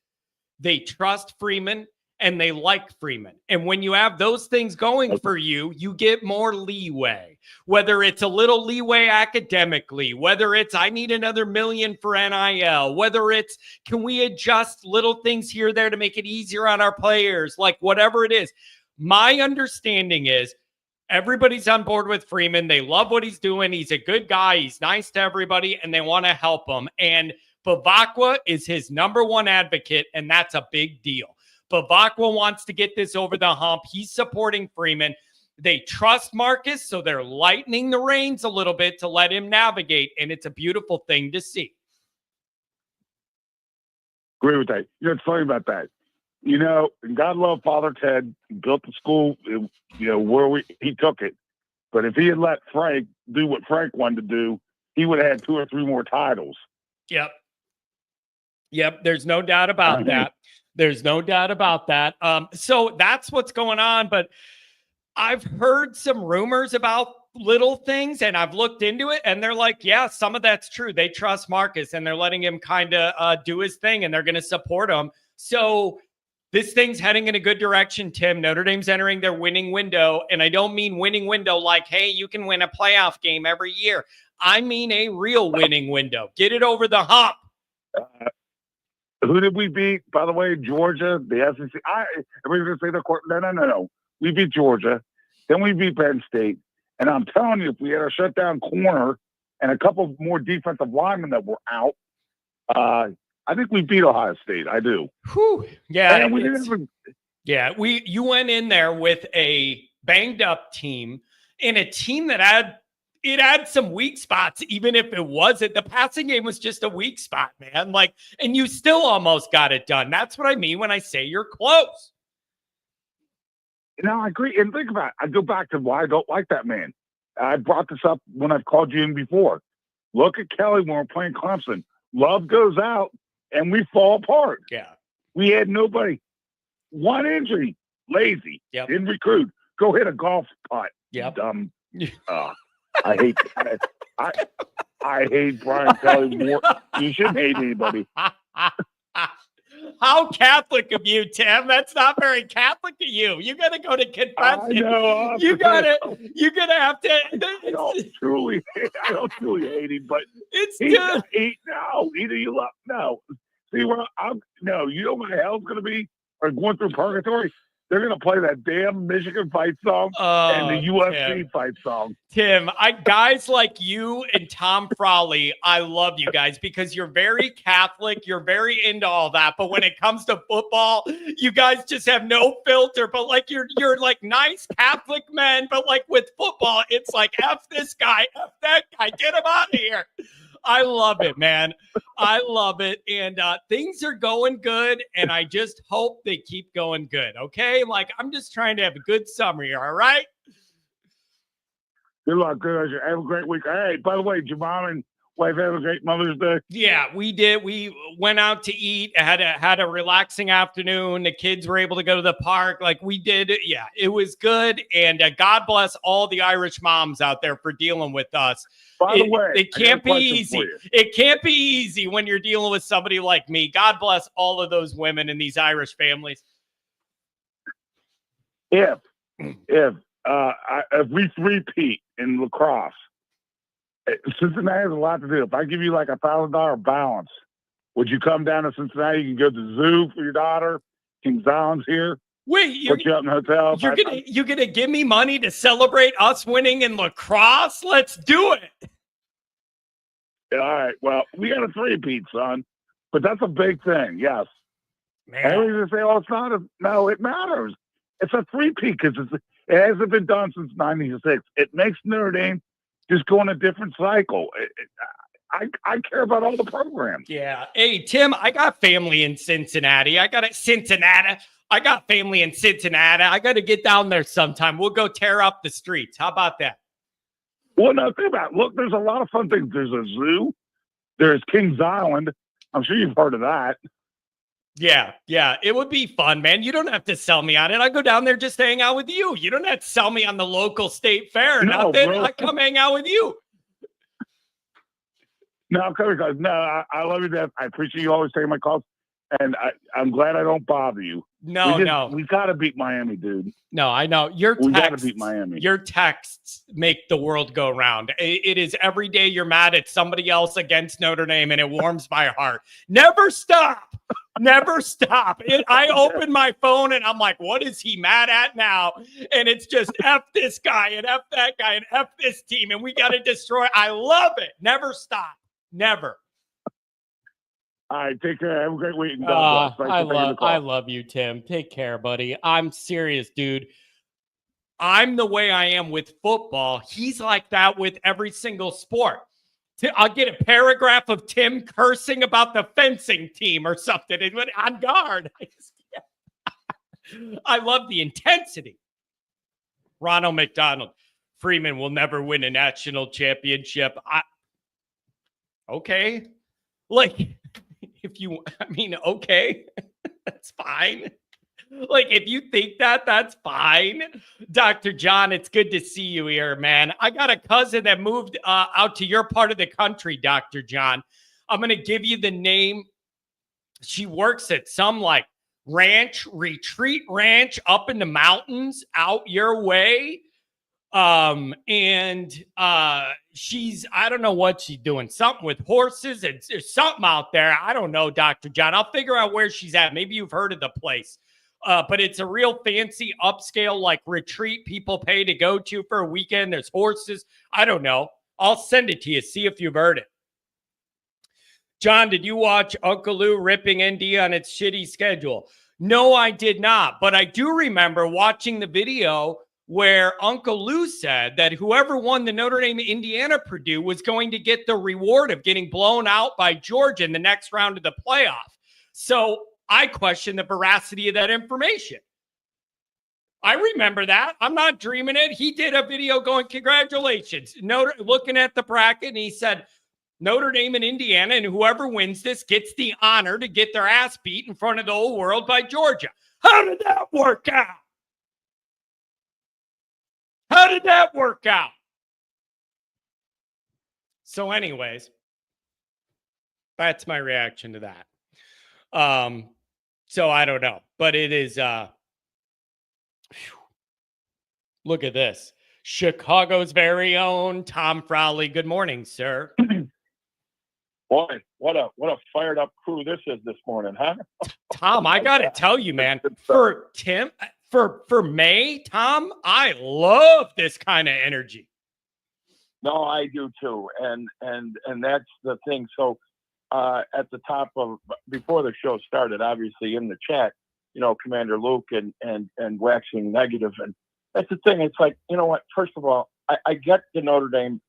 they trust Freeman and they like Freeman. And when you have those things going for you, you get more leeway, whether it's a little leeway academically, whether it's I need another $1 million for NIL, whether it's can we adjust little things here there to make it easier on our players, like whatever it is. My understanding is everybody's on board with Freeman. They love what he's doing. He's a good guy. He's nice to everybody, and they want to help him. And Bavacqua is his number one advocate, and that's a big deal. Bavacqua wants to get this over the hump. He's supporting Freeman. They trust Marcus, so they're lightening the reins a little bit to let him navigate, and it's a beautiful thing to see. Agree with that. You know, it's funny about that. You know, God love Father Ted. He built the school, you know, where he took it. But if he had let Frank do what Frank wanted to do, he would have had 2 or 3 more titles. Yep. There's no doubt about that. There's no doubt about that. So that's what's going on. But I've heard some rumors about little things, and I've looked into it, and they're like, yeah, some of that's true. They trust Marcus, and they're letting him kind of do his thing, and they're going to support him. So this thing's heading in a good direction, Tim. Notre Dame's entering their winning window, and I don't mean winning window like, hey, you can win a playoff game every year. I mean a real winning window. Get it over the hump. Who did we beat, by the way? Georgia, the SEC. Everybody's going to say they're court. No. We beat Georgia. Then we beat Penn State. And I'm telling you, if we had a shutdown corner and a couple more defensive linemen that were out, I think we beat Ohio State. I do. Whew. Yeah. And we didn't. You went in there with a banged up team and a team that had some weak spots, even if it wasn't. The passing game was just a weak spot, man. Like, and you still almost got it done. That's what I mean when I say you're close. No, I agree. And think about it. I go back to why I don't like that man. I brought this up when I've called you in before. Look at Kelly when we're playing Clemson. Love goes out, and we fall apart. Yeah. We had nobody. One injury. Lazy. Yep. Didn't recruit. Go hit a golf putt. Yep. Dumb. I hate I hate Brian Kelly more. You shouldn't hate anybody. How Catholic of you, Tim? That's not very Catholic of you. You got to go to confession. I know. You're gonna have to. I don't truly hate him, but it's he's good. Either you love See where you know what hell's gonna be or going through purgatory. They're going to play that damn Michigan fight song and the UFC fight song. Tim, guys like you and Tom Frawley, I love you guys because you're very Catholic. You're very into all that. But when it comes to football, you guys just have no filter. But like you're like nice Catholic men. But like with football, it's like F this guy, F that guy. Get him out of here. I love it, man. I love it. And things are going good. And I just hope they keep going good. Okay. Like, I'm just trying to have a good summer here. All right. Good luck. Good. Have a great week. Hey, by the way, did your mom and wife have a great Mother's Day? Yeah, we did. We went out to eat, had a relaxing afternoon. The kids were able to go to the park. Like we did. Yeah, it was good. And God bless all the Irish moms out there for dealing with us. By the way, it can't be easy. It can't be easy when you're dealing with somebody like me. God bless all of those women in these Irish families. If we repeat in lacrosse, Cincinnati has a lot to do. If I give you like $1,000 balance, would you come down to Cincinnati? You can go to the zoo for your daughter. King's Island's here. Wait, put you up in a hotel. You're gonna give me money to celebrate us winning in lacrosse? Let's do it. All right. Well, we got a 3-peat, son, but that's a big thing. Yes. Man. Everybody's say, "Oh, it's not a." No, it matters. It's a 3-peat because it hasn't been done since '96. It makes Notre Dame just go in a different cycle. I care about all the programs. Yeah. Hey, Tim, I got family in Cincinnati. I got family in Cincinnati. I got to get down there sometime. We'll go tear up the streets. How about that? Well, no, think about it. Look, there's a lot of fun things. There's a zoo. There's King's Island. I'm sure you've heard of that. Yeah. It would be fun, man. You don't have to sell me on it. I go down there just to hang out with you. You don't have to sell me on the local state fair. No, nothing. I come hang out with you. No, I love you, Dad. I appreciate you always taking my calls, and I'm glad I don't bother you. No. We got to beat Miami, dude. No, I know. We got to beat Miami. Your texts make the world go round. It is every day you're mad at somebody else against Notre Dame, and it warms my heart. Never stop. Never stop. I open my phone, and I'm like, what is he mad at now? And it's just F this guy, and F that guy, and F this team, and we got to destroy. I love it. Never stop. Never. All right, take care. Have a great week. And God bless. Thanks for taking the call. I love you, Tim. Take care, buddy. I'm serious, dude. I'm the way I am with football. He's like that with every single sport. I'll get a paragraph of Tim cursing about the fencing team or something on guard. I love the intensity. Ronald McDonald. Freeman will never win a national championship. Okay. Like, okay. That's fine. Like, if you think that, that's fine. Dr. John, it's good to see you here, man. I got a cousin that moved out to your part of the country, Dr. John. I'm going to give you the name. She works at some like retreat ranch up in the mountains out your way. She's, I don't know what she's doing, something with horses. There's something out there. I don't know, Dr. John. I'll figure out where she's at. Maybe you've heard of the place. But it's a real fancy upscale, like retreat people pay to go to for a weekend. There's horses. I don't know. I'll send it to you. See if you've heard it. John, did you watch Uncle Lou ripping ND on its shitty schedule? No, I did not. But I do remember watching the video where Uncle Lou said that whoever won the Notre Dame Indiana Purdue was going to get the reward of getting blown out by Georgia in the next round of the playoff. So I question the veracity of that information. I remember that. I'm not dreaming it. He did a video going, congratulations. Looking at the bracket, and he said, Notre Dame and Indiana, and whoever wins this gets the honor to get their ass beat in front of the whole world by Georgia. How did that work out? How did that work out? So anyways, that's my reaction to that. So I don't know, but it is, look at this. Chicago's very own Tom Frawley. Good morning, sir. Boy, what a fired up crew this is this morning, huh? Tom, I got to tell you, man, for May, Tom, I love this kind of energy. No, I do too. And that's the thing. So, at the top of, before the show started, obviously in the chat, Commander Luke and waxing negative. And that's the thing. It's like, you know what? First of all, I get the Notre Dame,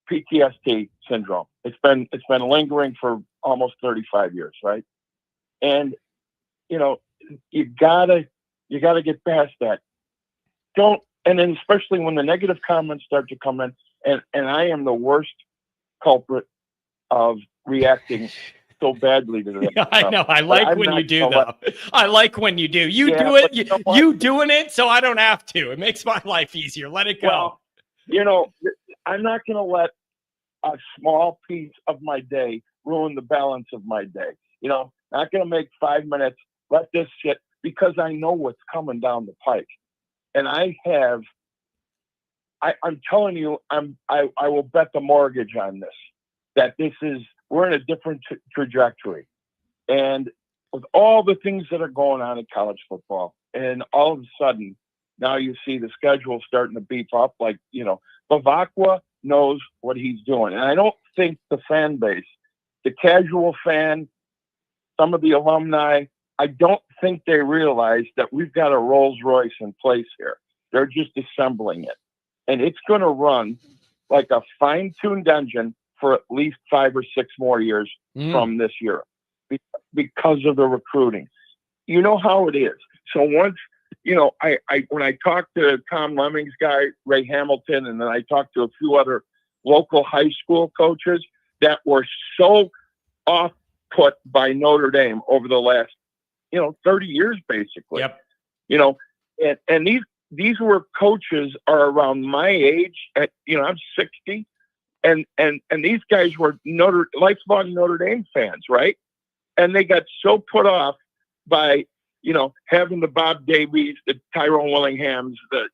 PTSD syndrome. It's been lingering for almost 35 years, right? And you gotta get past that. And then especially when the negative comments start to come in, and I am the worst culprit of reacting so badly to that. Yeah, I know. I like when you do, though. I like when you do. You do it. You doing it, so I don't have to. It makes my life easier. Let it go. Well, I'm not going to let a small piece of my day ruin the balance of my day. Not going to make 5 minutes. Let this shit, because I know what's coming down the pike, and I'm telling you, I will bet the mortgage on this, that we're in a different trajectory. And with all the things that are going on in college football, and all of a sudden, now you see the schedule starting to beef up, like, Bavacqua knows what he's doing. And I don't think the fan base, the casual fan, some of the alumni, I don't think they realize that we've got a Rolls Royce in place here. They're just assembling it. And it's going to run like a fine-tuned engine for at least 5 or 6 more years from this year because of the recruiting. You know how it is. So once, when I talked to Tom Lemming's guy, Ray Hamilton, and then I talked to a few other local high school coaches that were so off put by Notre Dame over the last, 30 years, basically. Yep. And these were coaches are around my age. I'm 60, and these guys were lifelong Notre Dame fans, right? And they got so put off by having the Bob Davies, the Tyrone Willinghams, the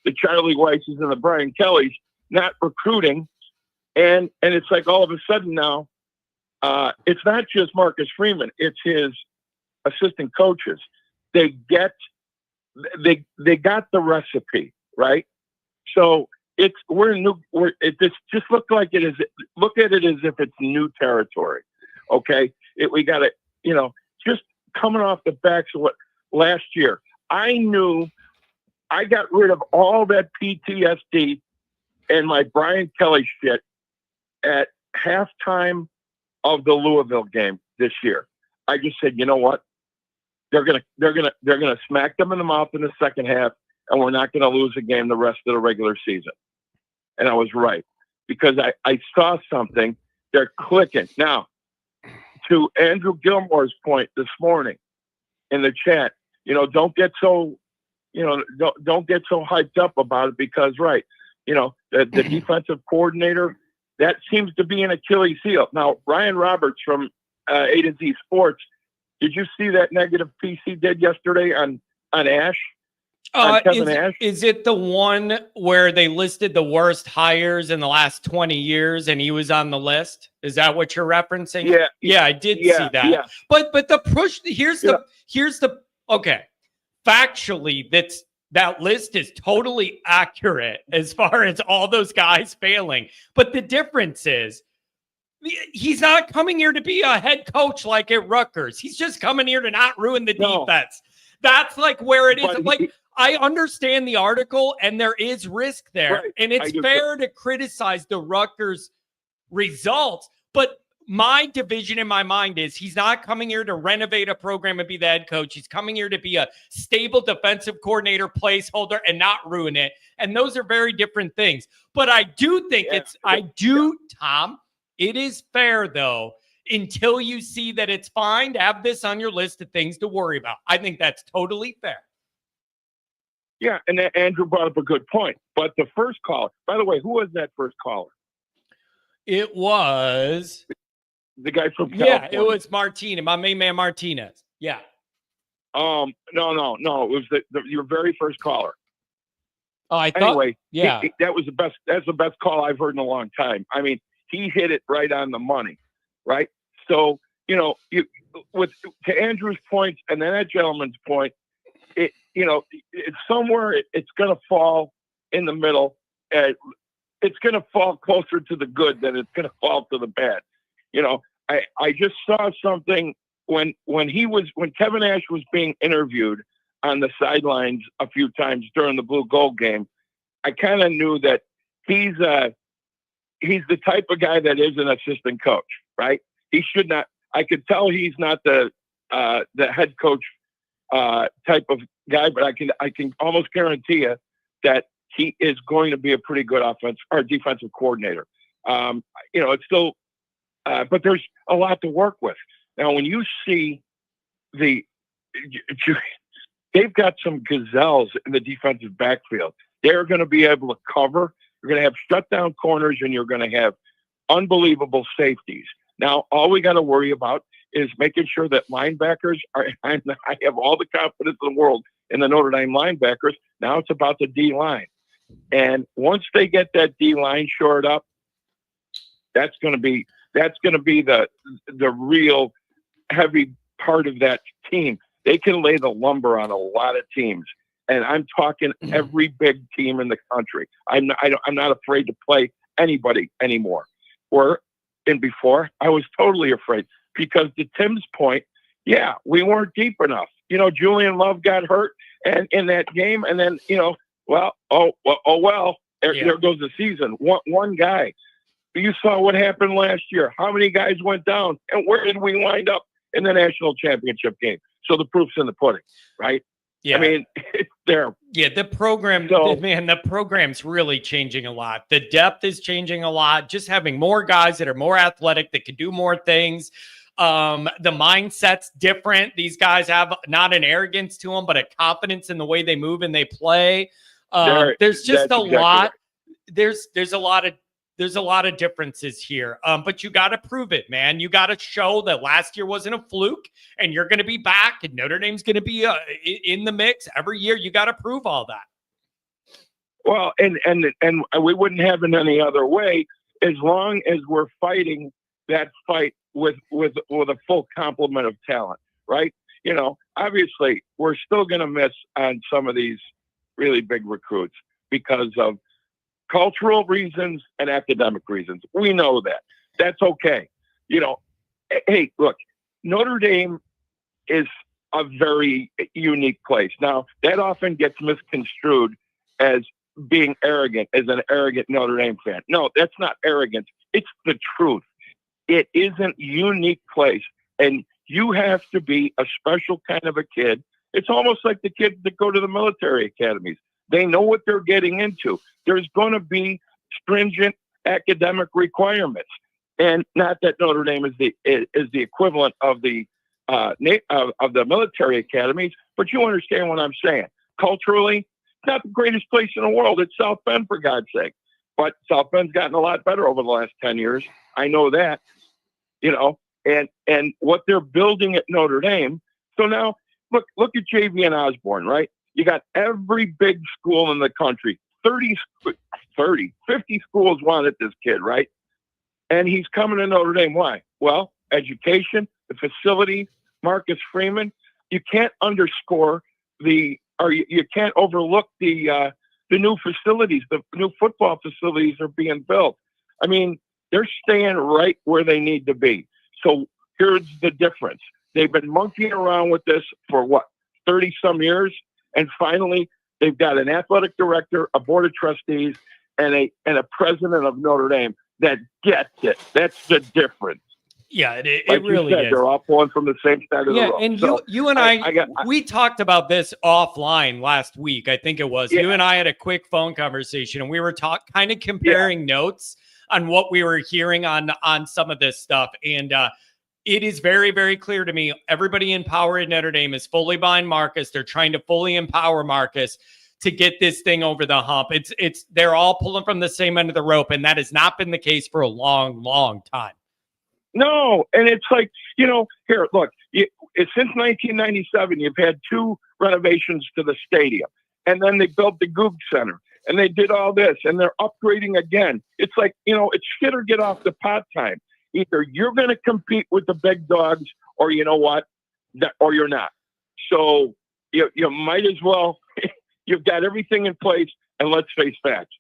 the Charlie Weisses and the Brian Kellys not recruiting, and it's like all of a sudden now, it's not just Marcus Freeman; it's his assistant coaches. They got the recipe, right? So we're new. Just look like it is. Look at it as if it's new territory. Okay, we got to, just coming off the backs of what last year. I knew I got rid of all that PTSD and my Brian Kelly shit at halftime of the Louisville game this year. I just said, you know what? They're gonna smack them in the mouth in the second half, and we're not gonna lose a game the rest of the regular season. And I was right, because I saw something. They're clicking. Now, to Andrew Gilmore's point this morning in the chat, don't get so hyped up about it, because the defensive coordinator, that seems to be an Achilles heel. Now, Ryan Roberts from A to Z Sports, did you see that negative piece he did yesterday on Ash? Kevin Ash? Is it the one where they listed the worst hires in the last 20 years and he was on the list? Is that what you're referencing? Yeah, I did see that. Yeah. But the push, here's the okay. Factually, that list is totally accurate as far as all those guys failing. But the difference is, he's not coming here to be a head coach like at Rutgers. He's just coming here to not ruin the defense. That's like where it is. I understand the article, and there is risk there. Right. And it's fair to criticize the Rutgers results. But my division in my mind is, he's not coming here to renovate a program and be the head coach. He's coming here to be a stable defensive coordinator placeholder and not ruin it. And those are very different things. But I do think Tom, it is fair, though, until you see that it's fine, to have this on your list of things to worry about. I think that's totally fair. Yeah, and Andrew brought up a good point. But the first caller, by the way, who was that first caller? It was the guy from California. Yeah, it was Martinez, my main man Martinez. Yeah. No. It was your very first caller. Oh, I thought. Anyway, yeah, that was the best. That's the best call I've heard in a long time. I mean, he hit it right on the money, right? So to Andrew's points and then that gentleman's point, it's somewhere it's going to fall in the middle. It's going to fall closer to the good than it's going to fall to the bad. I just saw something when Kevin Ash was being interviewed on the sidelines a few times during the Blue Gold game. I kind of knew that he's the type of guy that is an assistant coach, right? He should not. I could tell he's not the head coach type of guy, but I can almost guarantee you that he is going to be a pretty good defensive coordinator. It's still, but there's a lot to work with. Now, when you see they've got some gazelles in the defensive backfield. They're going to be able to cover. You're going to have shutdown corners, and you're going to have unbelievable safeties. Now, all we got to worry about is making sure that linebackers are. I have all the confidence in the world in the Notre Dame linebackers. Now it's about the D line, and once they get that D line shored up, that's going to be the real heavy part of that team. They can lay the lumber on a lot of teams, and I'm talking every big team in the country. I'm not afraid to play anybody anymore. Before, I was totally afraid, because to Tim's point, yeah, we weren't deep enough. Julian Love got hurt and in that game, and then there goes the season. One guy. You saw what happened last year. How many guys went down, and where did we wind up in the national championship game? So the proof's in the pudding, right? Yeah. I mean, it's there. Yeah, the program's really changing a lot. The depth is changing a lot. Just having more guys that are more athletic, that can do more things. The mindset's different. These guys have not an arrogance to them, but a confidence in the way they move and they play. There's just a lot. There's a lot of differences here, but you got to prove it, man. You got to show that last year wasn't a fluke, and you're going to be back, and Notre Dame's going to be in the mix every year. You got to prove all that. Well, and we wouldn't have it any other way, as long as we're fighting that fight with a full complement of talent, right? Obviously, we're still going to miss on some of these really big recruits because of cultural reasons and academic reasons. We know that. That's okay. Hey, look, Notre Dame is a very unique place. Now, that often gets misconstrued as being arrogant, as an arrogant Notre Dame fan. No, that's not arrogance. It's the truth. It is a unique place, and you have to be a special kind of a kid. It's almost like the kids that go to the military academies. They know what they're getting into. There's going to be stringent academic requirements, and not that Notre Dame is the equivalent of the military academies, but you understand what I'm saying. Culturally, it's not the greatest place in the world. It's South Bend, for God's sake. But South Bend's gotten a lot better over the last 10 years. I know that, and what they're building at Notre Dame. So now, look at JV and Osborne, right? You got every big school in the country, 50 schools wanted this kid, right? And he's coming to Notre Dame. Why? Well, education, the facility, Marcus Freeman. You can't underscore you can't overlook the new facilities. The new football facilities are being built. I mean, they're staying right where they need to be. So here's the difference. They've been monkeying around with this for 30 some years. And finally, they've got an athletic director, a board of trustees, and a president of Notre Dame that gets it. That's the difference. Yeah, it like really you said, is. They're all pulling from the same side of the road. And so you and we talked about this offline last week. I think it was. Yeah. You and I had a quick phone conversation, and we were kind of comparing notes on what we were hearing on some of this stuff. And it is very, very clear to me, everybody in power at Notre Dame is fully behind Marcus. They're trying to fully empower Marcus to get this thing over the hump. They're all pulling from the same end of the rope, and that has not been the case for a long, long time. No, and it's like, here, look, since 1997, you've had 2 renovations to the stadium, and then they built the Goog Center, and they did all this, and they're upgrading again. It's like, it's shit or get off the pot time. Either you're going to compete with the big dogs, or you know what, or you're not. So you might as well, you've got everything in place, and let's face facts.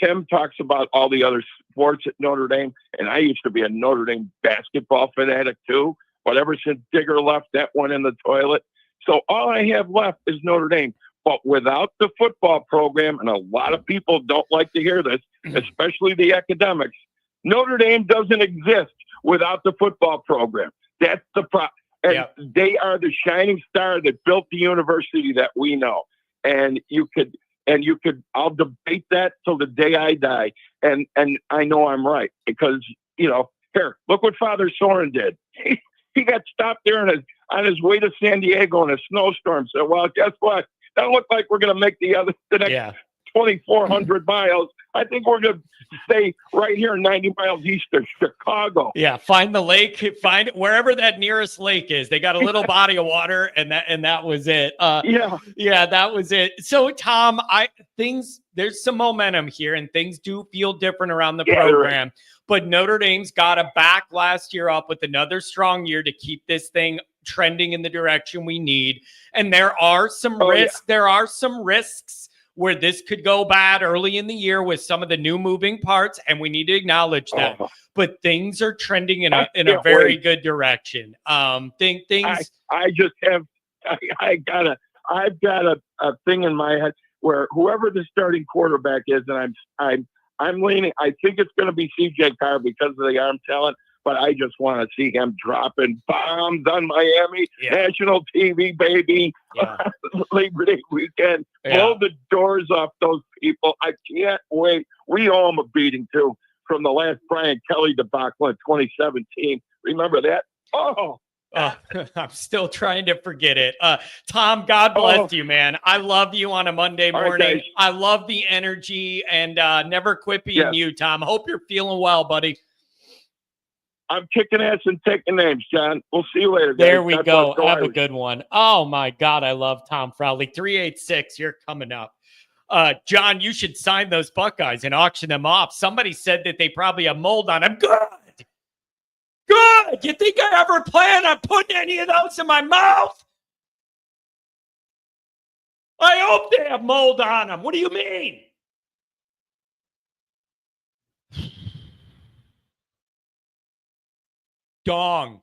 Tim talks about all the other sports at Notre Dame, and I used to be a Notre Dame basketball fanatic too, but ever since Digger left, that went in the toilet. So all I have left is Notre Dame. But without the football program, and a lot of people don't like to hear this, especially the academics, Notre Dame doesn't exist without the football program. That's the problem. And they are the shining star that built the university that we know. And I'll debate that till the day I die. And I know I'm right because, here, look what Father Soren did. He got stopped there on his way to San Diego in a snowstorm. So, well, guess what? That looked like we're going to make the next 2,400 miles. I think we're going to stay right here 90 miles east of Chicago. Yeah, find the lake, find wherever that nearest lake is. They got a little body of water, and that was it. That was it. So, Tom, there's some momentum here, and things do feel different around the program. But Notre Dame's got a back last year up with another strong year to keep this thing trending in the direction we need. And there are some risks. Yeah. There are some risks where this could go bad early in the year with some of the new moving parts, and we need to acknowledge that. But things are trending in a very good direction. Things. I've got a thing in my head where whoever the starting quarterback is, and I'm leaning. I think it's going to be C.J. Carr because of the arm talent. But I just want to see him dropping bombs on Miami, national TV, baby, Labor Day weekend. Blow the doors off those people. I can't wait. We owe them a beating, too, from the last Brian Kelly debacle in 2017. Remember that? I'm still trying to forget it. Tom, God bless you, man. I love you on a Monday morning. Right, I love the energy and never quit being you, Tom. Hope you're feeling well, buddy. I'm kicking ass and taking names, John. We'll see you later, guys. There we go. Have a good one. Oh, my God. I love Tom Frowley. 386, you're coming up. John, you should sign those Buckeyes and auction them off. Somebody said that they probably have mold on them. Good. You think I ever plan on putting any of those in my mouth? I hope they have mold on them. What do you mean? Dong.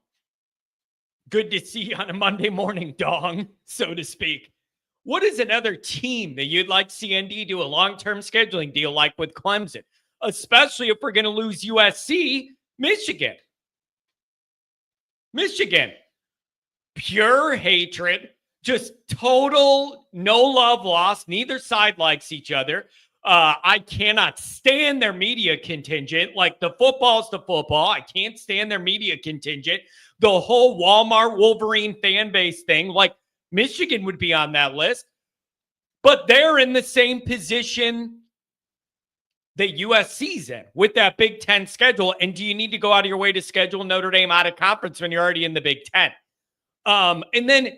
Good to see you on a Monday morning, Dong, so to speak. What is another team that you'd like to see ND do a long-term scheduling deal like with Clemson? Especially if we're going to lose USC, Michigan. Michigan. Pure hatred. Just total no love lost. Neither side likes each other. I cannot stand their media contingent. Like, the football's the football. I can't stand their media contingent. The whole Walmart Wolverine fan base thing. Like, Michigan would be on that list. But they're in the same position that USC's in with that Big Ten schedule. And do you need to go out of your way to schedule Notre Dame out of conference when you're already in the Big Ten? And then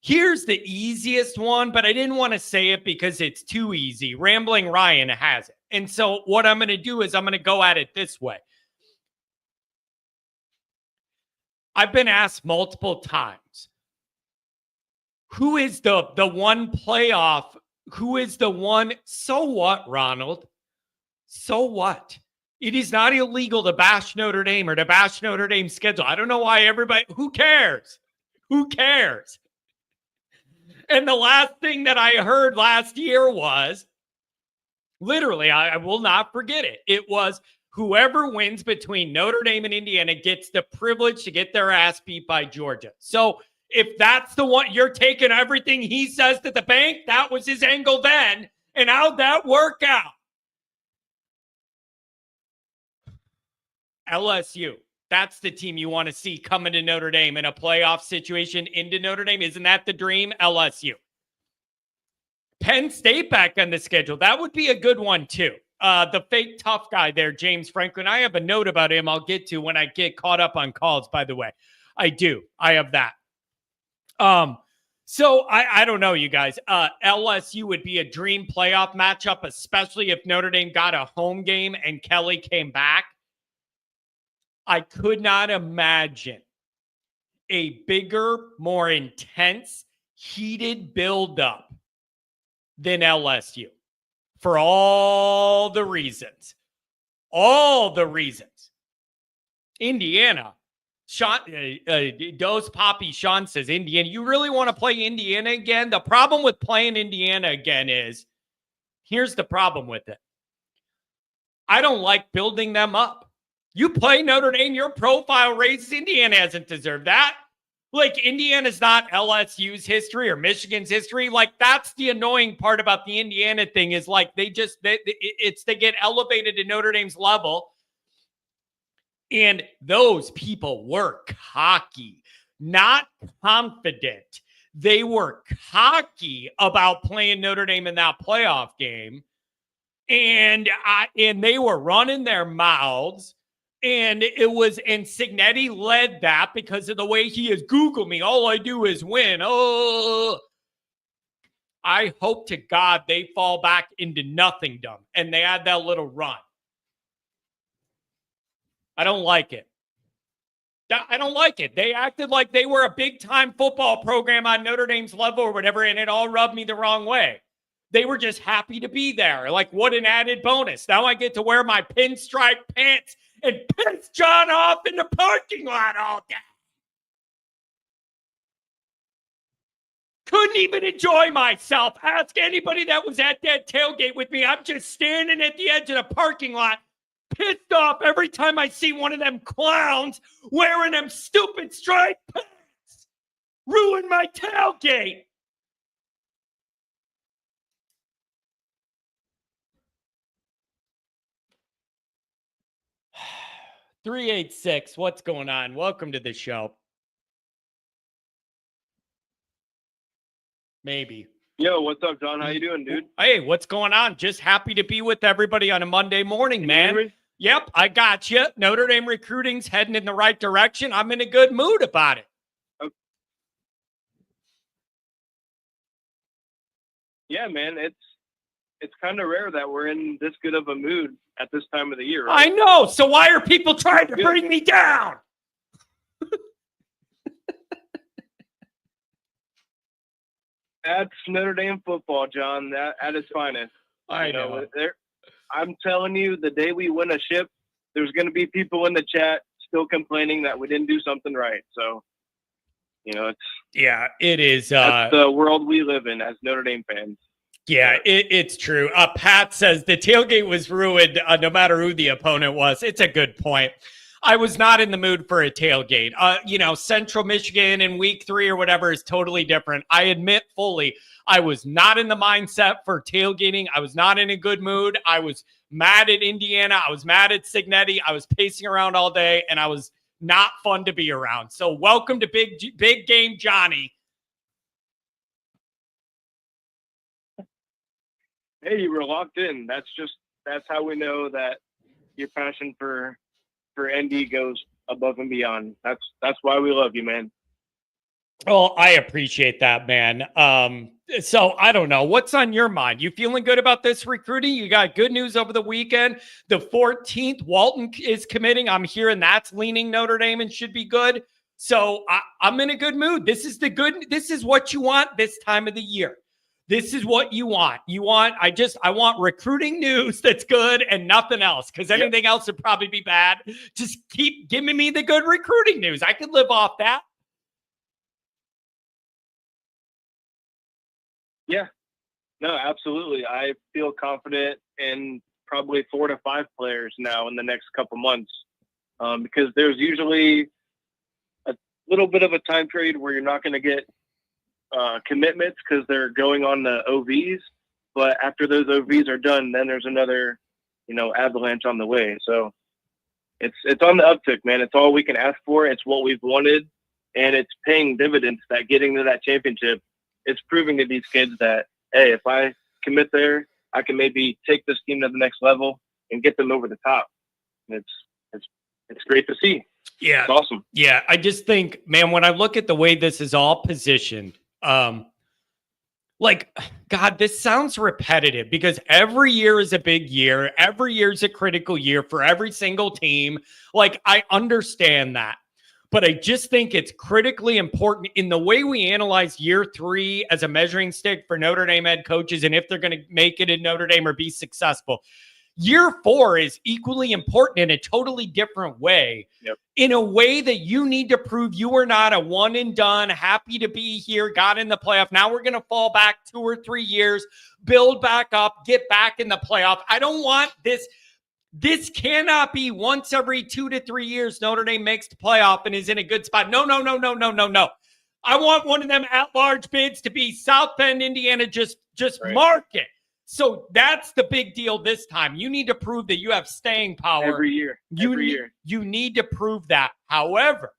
here's the easiest one, but I didn't want to say it because it's too easy. Rambling Ryan has it. And so what I'm going to do is I'm going to go at it this way. I've been asked multiple times, who is the one playoff? Who is the one? So what, Ronald? So what? It is not illegal to bash Notre Dame or to bash Notre Dame's schedule. I don't know why everybody, who cares? Who cares? And the last thing that I heard last year was, literally, I will not forget it. It was, whoever wins between Notre Dame and Indiana gets the privilege to get their ass beat by Georgia. So if that's the one, you're taking everything he says to the bank. That was his angle then. And how'd that work out? LSU. That's the team you want to see coming to Notre Dame in a playoff situation into Notre Dame. Isn't that the dream? LSU. Penn State back on the schedule. That would be a good one too. The fake tough guy there, James Franklin. I have a note about him I'll get to when I get caught up on calls, by the way. I do. I have that. So I don't know, you guys. LSU would be a dream playoff matchup, especially if Notre Dame got a home game and Kelly came back. I could not imagine a bigger, more intense, heated buildup than LSU for all the reasons. All the reasons. Indiana. Sean, Dose Poppy Sean says, Indiana, you really want to play Indiana again? The problem with playing Indiana again is, here's the problem with it. I don't like building them up. You play Notre Dame, your profile raises. Indiana hasn't deserved that. Like, Indiana's not LSU's history or Michigan's history. Like, that's the annoying part about the Indiana thing is, like, they get elevated to Notre Dame's level. And those people were cocky, not confident. They were cocky about playing Notre Dame in that playoff game. And they were running their mouths. And Signetti led that because of the way he is. Google me. All I do is win. Oh, I hope to God they fall back into nothingdom and they had that little run. I don't like it. I don't like it. They acted like they were a big-time football program on Notre Dame's level or whatever, and it all rubbed me the wrong way. They were just happy to be there. Like, what an added bonus. Now I get to wear my pinstripe pants and piss John off in the parking lot all day. Couldn't even enjoy myself. Ask anybody that was at that tailgate with me. I'm just standing at the edge of the parking lot, pissed off every time I see one of them clowns wearing them stupid striped pants. Ruin my tailgate. $386, what's going on? Welcome to the show. Maybe. Yo, what's up, John? How you doing, dude? Hey, what's going on? Just happy to be with everybody on a Monday morning, man. Yep, I got you. Notre Dame recruiting's heading in the right direction. I'm in a good mood about it. Okay. Yeah, man, it's kind of rare that we're in this good of a mood at this time of the year, right? I know. So why are people trying to bring me down? That's Notre Dame football, John. That at its finest. I know. I'm telling you, the day we win a ship, there's going to be people in the chat still complaining that we didn't do something right. So, it is. That's the world we live in as Notre Dame fans. Yeah, it's true. Pat says the tailgate was ruined no matter who the opponent was. It's a good point. I was not in the mood for a tailgate. Central Michigan in week 3 or whatever is totally different. I admit fully, I was not in the mindset for tailgating. I was not in a good mood. I was mad at Indiana. I was mad at Signetti. I was pacing around all day, and I was not fun to be around. So welcome to big game Johnny. Hey, you were locked in. That's how we know that your passion for ND goes above and beyond. That's why we love you, man. Well, I appreciate that, man. So I don't know. What's on your mind? You feeling good about this recruiting? You got good news over the weekend. The 14th, Walton is committing. I'm hearing that's leaning Notre Dame and should be good. So I'm in a good mood. This is what you want this time of the year. This is what you want. I want recruiting news that's good and nothing else, because anything else would probably be bad. Just keep giving me the good recruiting news. I could live off that. Yeah, no, absolutely. I feel confident in probably 4 to 5 players now in the next couple months, because there's usually a little bit of a time period where you're not going to get commitments because they're going on the OVs. But after those OVs are done, then there's another, avalanche on the way. So it's on the uptick, man. It's all we can ask for. It's what we've wanted, and it's paying dividends. That getting to that championship, it's proving to these kids that, hey, if I commit there, I can maybe take this team to the next level and get them over the top. It's great to see. Yeah. It's awesome. Yeah. I just think, man, when I look at the way this is all positioned, God, this sounds repetitive because every year is a big year. Every year is a critical year for every single team. I understand that. But I just think it's critically important in the way we analyze year 3 as a measuring stick for Notre Dame head coaches and if they're going to make it in Notre Dame or be successful. Year 4 is equally important in a totally different way, in a way that you need to prove you are not a one and done, happy to be here, got in the playoff. Now we're going to fall back 2 or 3 years, build back up, get back in the playoff. I don't want this. This cannot be once every 2 to 3 years Notre Dame makes the playoff and is in a good spot. No. I want one of them at-large bids to be South Bend, Indiana, just right. Mark it. So that's the big deal this time. You need to prove that you have staying power. Every year. You need to prove that. However,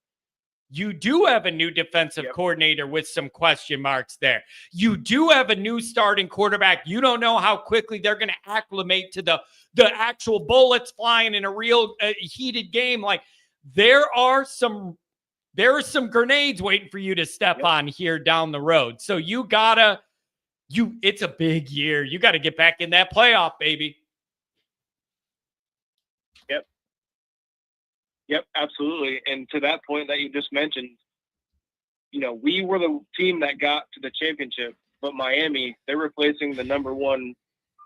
you do have a new defensive coordinator with some question marks there. You do have a new starting quarterback. You don't know how quickly they're going to acclimate to the actual bullets flying in a real heated game. There are some grenades waiting for you to step on here down the road. So it's a big year. You got to get back in that playoff, baby. Yep, absolutely. And to that point that you just mentioned, we were the team that got to the championship, but Miami, they're replacing the number 1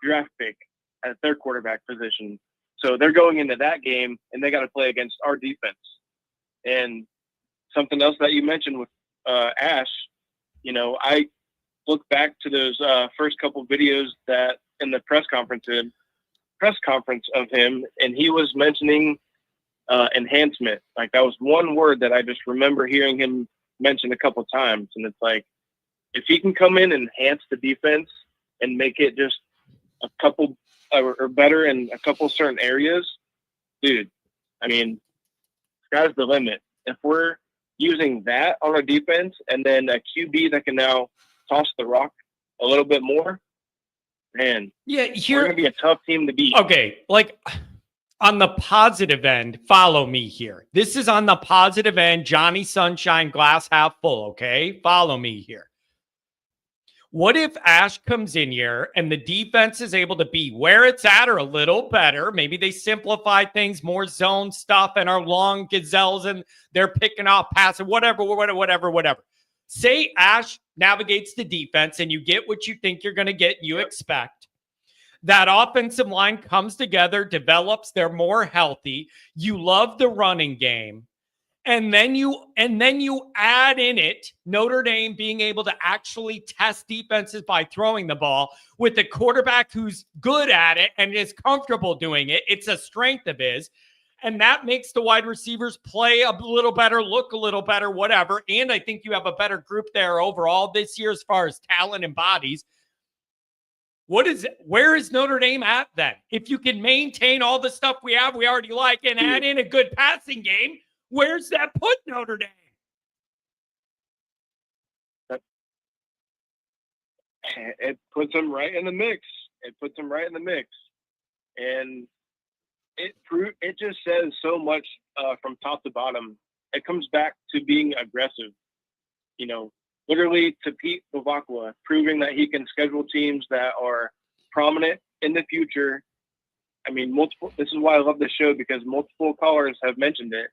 draft pick at their quarterback position. So they're going into that game and they got to play against our defense. And something else that you mentioned with Ash, I look back to those first couple videos that in the press conference of him, and he was mentioning enhancement. That was one word that I just remember hearing him mention a couple times. And it's if he can come in and enhance the defense and make it just a couple or better in a couple certain areas, dude, sky's the limit. If we're using that on our defense and then a QB that can now toss the rock a little bit more, man, we're going to be a tough team to beat. Okay, on the positive end, follow me here. This is on the positive end, Johnny Sunshine, glass half full, okay? Follow me here. What if Ash comes in here and the defense is able to be where it's at or a little better? Maybe they simplify things, more zone stuff, and our long gazelles and they're picking off passes, whatever. Say Ash navigates the defense and you get what you think you're going to get and you expect. That offensive line comes together, develops, they're more healthy. You love the running game. And then you add in it Notre Dame being able to actually test defenses by throwing the ball with a quarterback who's good at it and is comfortable doing it. It's a strength of his. And that makes the wide receivers play a little better, look a little better, whatever. And I think you have a better group there overall this year as far as talent and bodies. Where is Notre Dame at then? If you can maintain all the stuff we already like, and add in a good passing game, where's that put Notre Dame? It puts them right in the mix. And it just says so much from top to bottom. It comes back to being aggressive. Literally to Pete Bavakwa, proving that he can schedule teams that are prominent in the future. I mean, this is why I love this show, because multiple callers have mentioned it.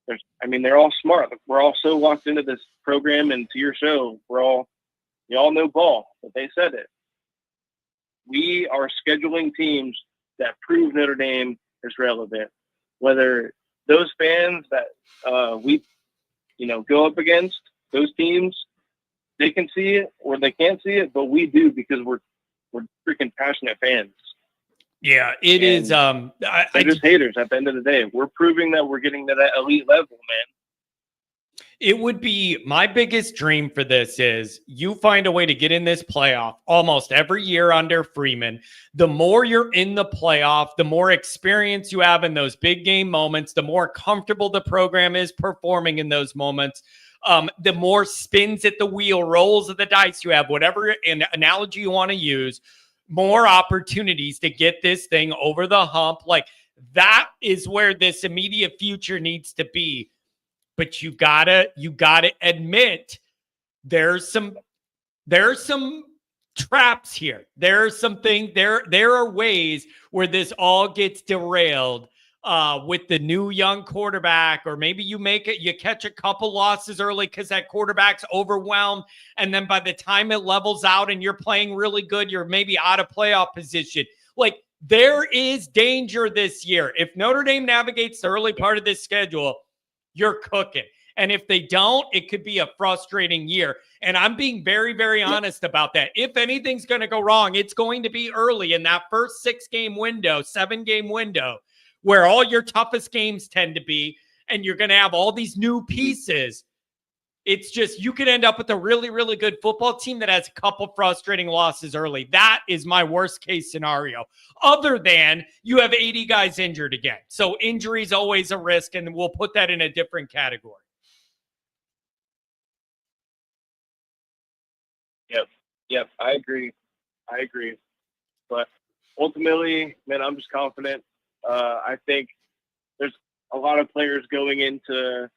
They're all smart. We're all so locked into this program and to your show. You all know ball, but they said it. We are scheduling teams that prove Notre Dame is relevant. Whether those fans that we go up against, those teams, they can see it or they can't see it, but we do, because we're freaking passionate fans. Yeah, it is. They're just haters at the end of the day. We're proving that we're getting to that elite level, man. It would be my biggest dream for this is you find a way to get in this playoff almost every year under Freeman. The more you're in the playoff, the more experience you have in those big game moments, the more comfortable the program is performing in those moments. The more spins at the wheel, rolls of the dice you have, whatever analogy you want to use, more opportunities to get this thing over the hump. Like, that is where this immediate future needs to be. But you gotta admit there's some traps here. There's something there are ways where this all gets derailed with the new young quarterback, or maybe you catch a couple losses early because that quarterback's overwhelmed, and then by the time it levels out and you're playing really good, you're maybe out of playoff position. Like, there is danger this year. If Notre Dame navigates the early part of this schedule, you're cooking. And if they don't, it could be a frustrating year. And I'm being very, very honest about that. If anything's going to go wrong, it's going to be early in that first 7-game window, where all your toughest games tend to be, and you're going to have all these new pieces. It's just, you could end up with a really, really good football team that has a couple frustrating losses early. That is my worst case scenario, other than you have 80 guys injured again. So injury is always a risk, and we'll put that in a different category. Yep. I agree. But ultimately, man, I'm just confident. I think there's a lot of players going into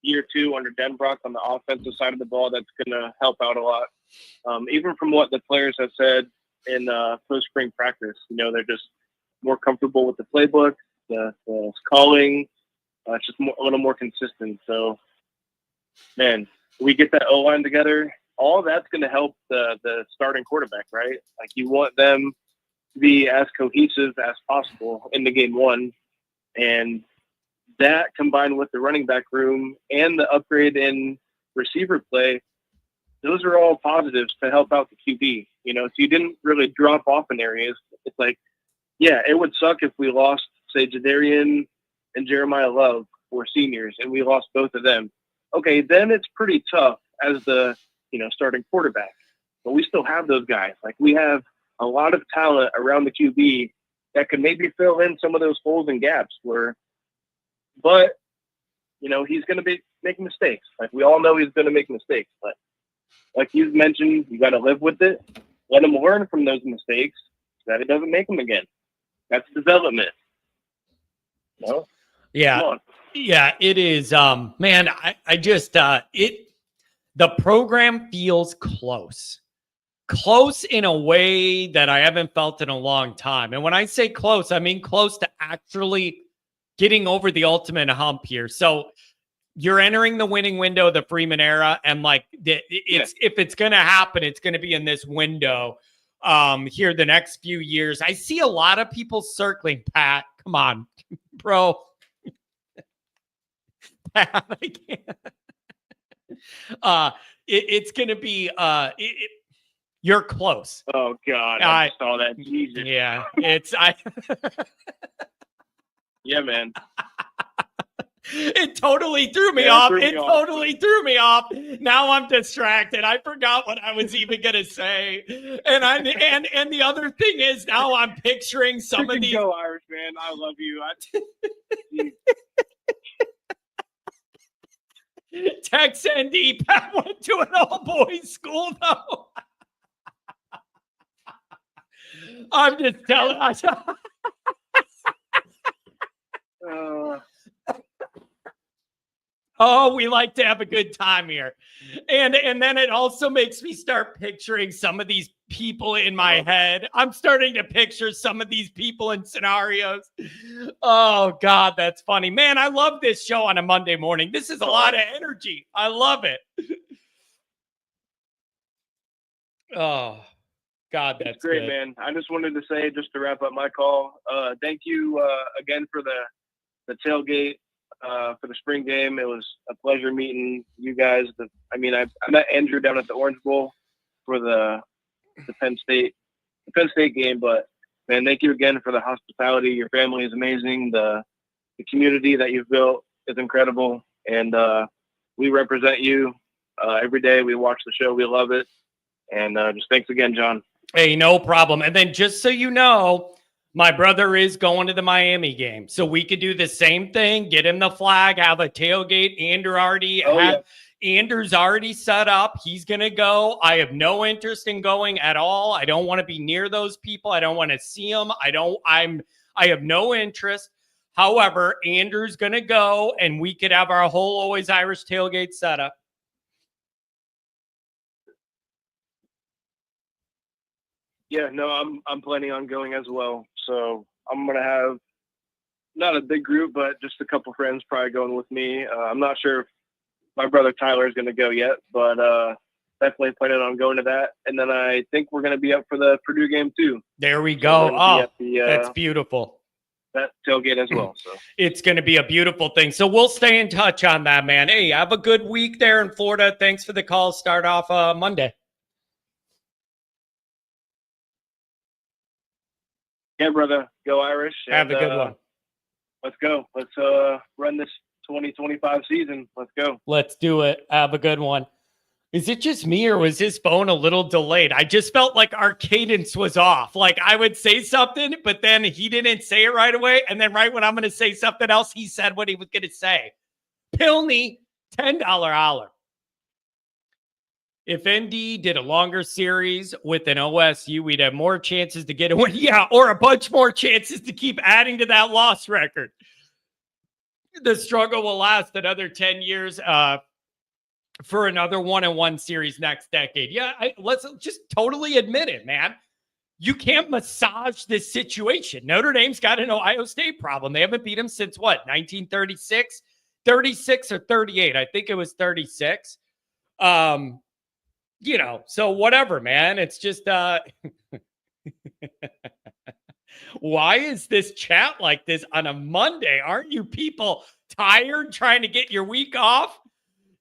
year 2 under Denbrock on the offensive side of the ball that's going to help out a lot. Even from what the players have said in post-spring practice, they're just more comfortable with the playbook, the calling. It's just a little more consistent. So, man, we get that O-line together. All that's going to help the starting quarterback, right? Like, you want them to be as cohesive as possible in the game one. And that, combined with the running back room and the upgrade in receiver play, those are all positives to help out the QB. If you didn't really drop off in areas, it's like, yeah, it would suck if we lost, say, Jadarian and Jeremiah Love were seniors and we lost both of them. Okay, then it's pretty tough as the starting quarterback. But we still have those guys. Like, we have a lot of talent around the QB that could maybe fill in some of those holes and gaps but he's going to be making mistakes. Like, we all know he's going to make mistakes, but like you've mentioned, you got to live with it. Let him learn from those mistakes so that he doesn't make them again. That's development. Yeah. Yeah, it is. Man, I just, the program feels close in a way that I haven't felt in a long time. And when I say close, I mean close to actually getting over the ultimate hump here. So you're entering the winning window of the Freeman era. And if it's going to happen, it's going to be in this window. here the next few years. I see a lot of people circling. Pat, come on, bro. Pat, I can't. It's gonna be you're close. Oh God, I just saw that. Jesus. Yeah, Yeah, man. It totally threw me off. It totally threw me off. Now I'm distracted. I forgot what I was even gonna say. And the other thing is now I'm picturing some of these. Go Irish, man. I love you. Tex ND, Pat went to an all-boys school though. I'm just telling. Oh, we like to have a good time here. And then it also makes me start picturing some of these people in my head. I'm starting to picture some of these people in scenarios. Oh, God, that's funny. Man, I love this show on a Monday morning. This is a lot of energy. I love it. Oh, God, that's great, good. Man. I just wanted to say, just to wrap up my call, thank you again for the tailgate. For the spring game, it was a pleasure meeting you guys. I met Andrew down at the Orange Bowl for the Penn State game. But man, thank you again for the hospitality. Your family is amazing. The community that you've built is incredible, and we represent you every day. We watch the show. We love it, and just thanks again, John. Hey, no problem. And then just so you know, my brother is going to the Miami game. So we could do the same thing, get him the flag, have a tailgate. Andrew's already set up. He's going to go. I have no interest in going at all. I don't want to be near those people. I don't want to see them. I have no interest. However, Andrew's going to go and we could have our whole Always Irish tailgate set up. Yeah, no, I'm planning on going as well. So I'm gonna have not a big group, but just a couple friends probably going with me. I'm not sure if my brother Tyler is gonna go yet, but definitely planning on going to that. And then I think we're gonna be up for the Purdue game too. There we go. That's beautiful. That tailgate as well. So it's going to be a beautiful thing. So we'll stay in touch on that, man. Hey, have a good week there in Florida. Thanks for the call. Start off Monday. Yeah, brother. Go Irish. Have a good one. Let's go. Let's run this 2025 season. Let's go. Let's do it. Have a good one. Is it just me or was his phone a little delayed? I just felt like our cadence was off. Like I would say something, but then he didn't say it right away. And then right when I'm going to say something else, he said what he was going to say. Pilney, $10 holler. If ND did a longer series with an OSU, we'd have more chances to get a win. Yeah, or a bunch more chances to keep adding to that loss record. The struggle will last another 10 years for another 1-1 series next decade. Yeah, let's just totally admit it, man. You can't massage this situation. Notre Dame's got an Ohio State problem. They haven't beat them since what, 1936? 36 or 38. I think it was 36. You know, so whatever, man. It's just why is this chat like this on a Monday? Aren't you people tired trying to get your week off?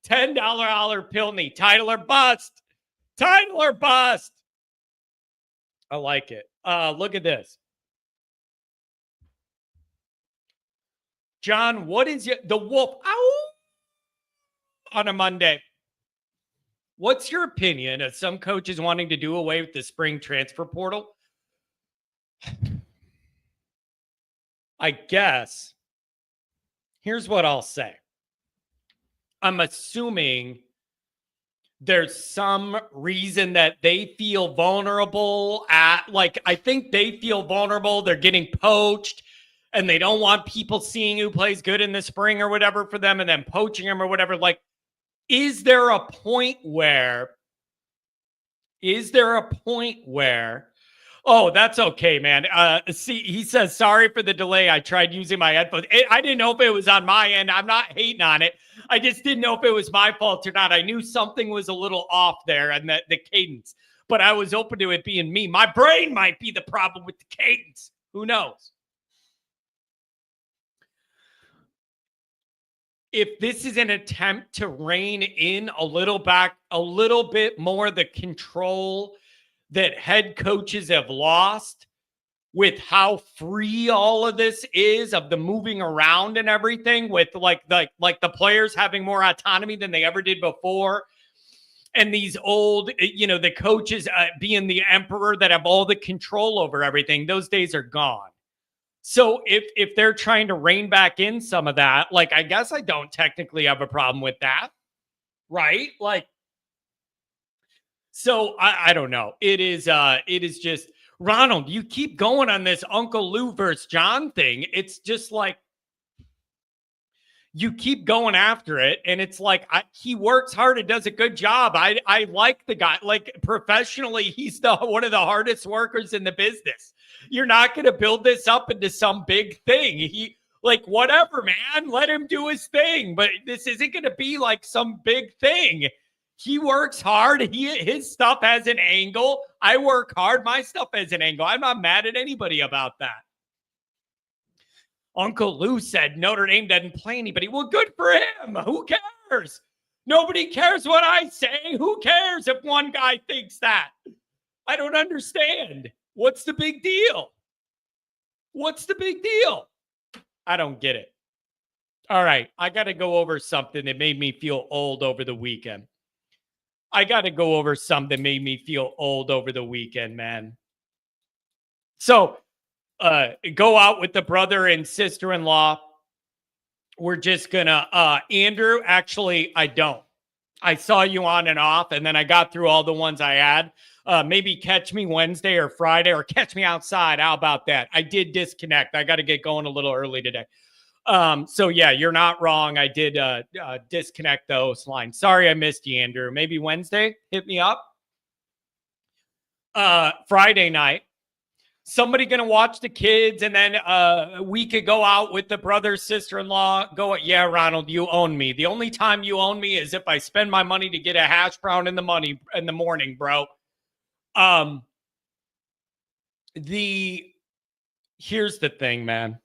$10 holler Pilney. Title or bust. Title or bust. I like it. Look at this. John, what is the wolf? Ow! On a Monday. What's your opinion of some coaches wanting to do away with the spring transfer portal? I guess here's what I'll say. I'm assuming there's some reason that they feel vulnerable I think they feel vulnerable. They're getting poached and they don't want people seeing who plays good in the spring or whatever for them and then poaching them or whatever. Like, is there a point where, oh, that's okay, man. See, he says, sorry for the delay. I tried using my headphones. I didn't know if it was on my end. I'm not hating on it. I just didn't know if it was my fault or not. I knew something was a little off there and the cadence. but I was open to it being me. My brain might be the problem with the cadence. Who knows? If this is an attempt to rein in a little bit more the control that head coaches have lost with how free all of this is of the moving around and everything, with like the players having more autonomy than they ever did before, and these old, the coaches being the emperor that have all the control over everything, those days are gone. So if they're trying to rein back in some of that, like, I guess I don't technically have a problem with that, right? Like, so I don't know. It is just, Ronald, you keep going on this Uncle Lou versus John thing. It's just like, you keep going after it, and it's like, he works hard and does a good job. I like the guy. Like, professionally, he's one of the hardest workers in the business. You're not going to build this up into some big thing. Whatever, man, let him do his thing. But this isn't going to be like some big thing. He works hard. His stuff has an angle. I work hard. My stuff has an angle. I'm not mad at anybody about that. Uncle Lou said Notre Dame doesn't play anybody. Well, good for him. Who cares? Nobody cares what I say. Who cares if one guy thinks that? I don't understand. What's the big deal? What's the big deal? I don't get it. All right. I got to go over something that made me feel old over the weekend. Man. So, go out with the brother and sister-in-law. We're just gonna, Andrew, actually, I don't. I saw you on and off, and then I got through all the ones I had. Maybe catch me Wednesday or Friday, or catch me outside. How about that? I did disconnect. I got to get going a little early today. So yeah, you're not wrong. I did disconnect the host line. Sorry I missed you, Andrew. Maybe Wednesday, hit me up. Friday night, somebody gonna watch the kids, and then we could go out with the brother, sister-in-law. Yeah, Ronald, you own me. The only time you own me is if I spend my money to get a hash brown in the morning, bro. Here's the thing, man.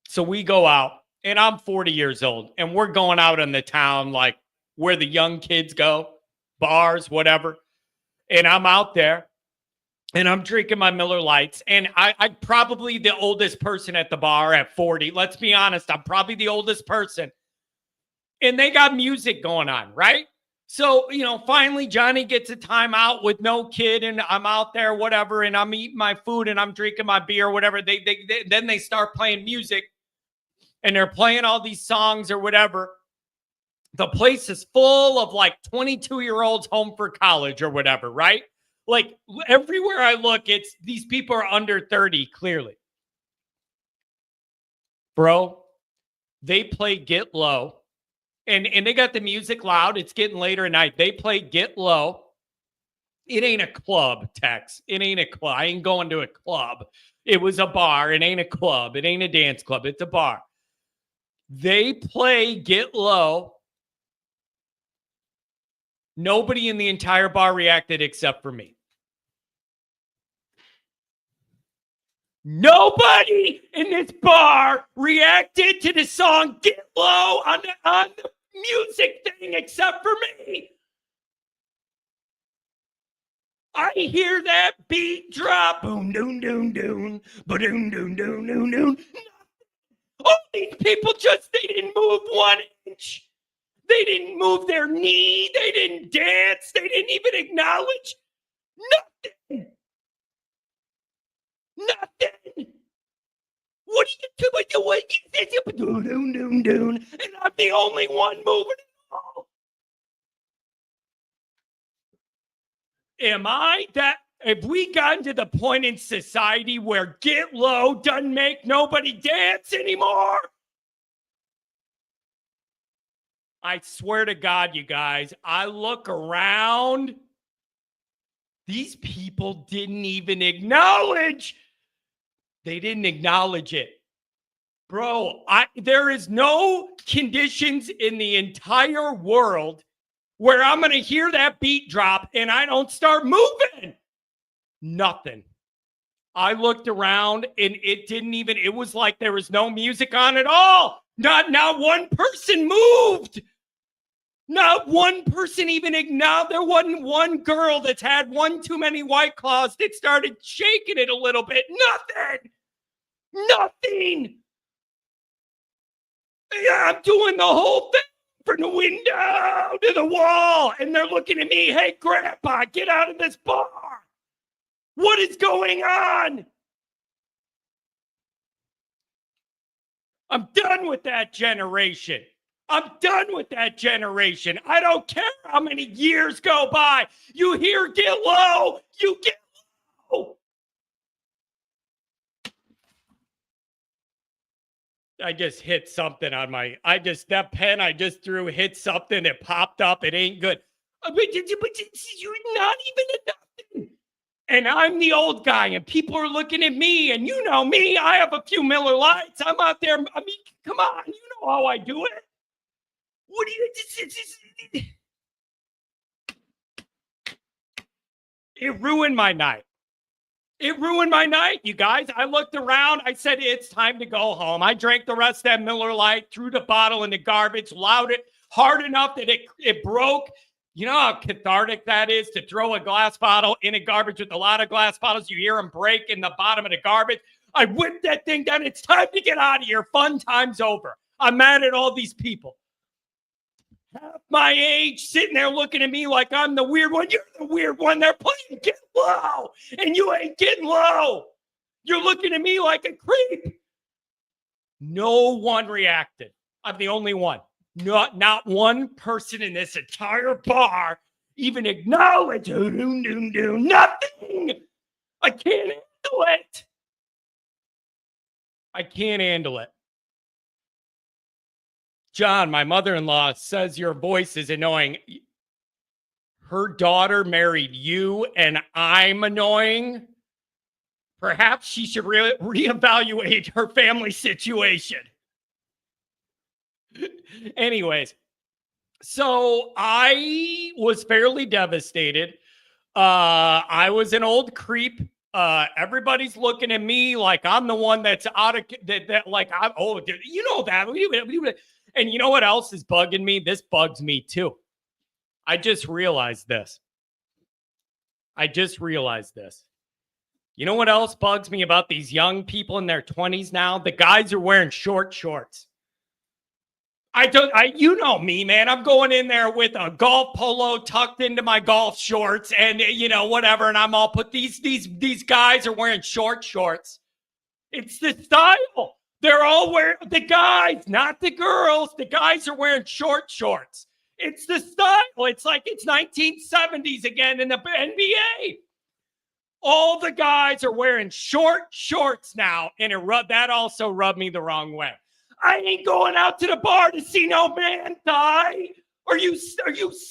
So we go out, and I'm 40 years old, and we're going out in the town, like where the young kids go, bars, whatever. And I'm out there, and I'm drinking my Miller Lights, and I'm probably the oldest person at the bar at 40. Let's be honest, I'm probably the oldest person. And they got music going on, right? So, finally Johnny gets a timeout with no kid, and I'm out there, whatever, and I'm eating my food, and I'm drinking my beer, whatever. Then they start playing music, and they're playing all these songs or whatever. The place is full of like 22-year-olds home for college or whatever, right? Like, everywhere I look, it's these people are under 30, clearly. Bro, they play Get Low, and they got the music loud. It's getting later at night. They play Get Low. It ain't a club, Tex. It ain't a club. I ain't going to a club. It was a bar. It ain't a club. It ain't a dance club. It's a bar. They play Get Low. Nobody in the entire bar reacted except for me. Nobody in this bar reacted to the song Get Low on the music thing except for me. I hear that beat drop. Boom, doom, doom, doom. Ba-doom, doom, doom, doom, doom. All these people they didn't move 1 inch. They didn't move their knee. They didn't dance. They didn't even acknowledge nothing. Nothing. What are you doing? What is this? Doom, doom, doom. And I'm the only one moving at all. Am I that? Have we gotten to the point in society where Get Low doesn't make nobody dance anymore? I swear to God, you guys, I look around. These people didn't even acknowledge. They didn't acknowledge it. Bro, there is no conditions in the entire world where I'm going to hear that beat drop and I don't start moving. Nothing. I looked around and it was like there was no music on at all. Not one person moved. Not one person even acknowledged. There wasn't one girl that's had one too many White Claws that started shaking it a little bit. Nothing. Yeah, I'm doing the whole thing from the window to the wall. And they're looking at me. Hey, Grandpa, get out of this bar. What is going on? I'm done with that generation. I don't care how many years go by. You hear get low. You get low. I just hit something on that pen I just threw hit something. It popped up. It ain't good. But you're not even nothing. And I'm the old guy, and people are looking at me, and you know me. I have a few Miller Lights. I'm out there. I mean, come on. You know how I do it. What do you... It ruined my night. You guys. I looked around. I said, it's time to go home. I drank the rest of that Miller Lite, threw the bottle in the garbage, loud it hard enough that it broke. You know how cathartic that is to throw a glass bottle in a garbage with a lot of glass bottles. You hear them break in the bottom of the garbage. I whipped that thing down. It's time to get out of here. Fun time's over. I'm mad at all these people. Half my age sitting there looking at me like I'm the weird one. You're the weird one. They're playing Get Low, and you ain't getting low. You're looking at me like a creep. No one reacted. I'm the only one. Not one person in this entire bar even acknowledged. Nothing. I can't handle it. John, my mother-in-law, says your voice is annoying. Her daughter married you and I'm annoying. Perhaps she should reevaluate her family situation. Anyways, so I was fairly devastated. I was an old creep. Everybody's looking at me like I'm the one that's out of that like I'm you know that. And you know what else is bugging me? This bugs me too. I just realized this. You know what else bugs me about these young people in their 20s now? The guys are wearing short shorts. You know me, man. I'm going in there with a golf polo tucked into my golf shorts and, whatever. And I'm all put these guys are wearing short shorts. It's the style. They're all wearing, the guys, not the girls. The guys are wearing short shorts. It's the style. It's like it's 1970s again in the NBA. All the guys are wearing short shorts now. And that also rubbed me the wrong way. I ain't going out to the bar to see no man die. Are you serious?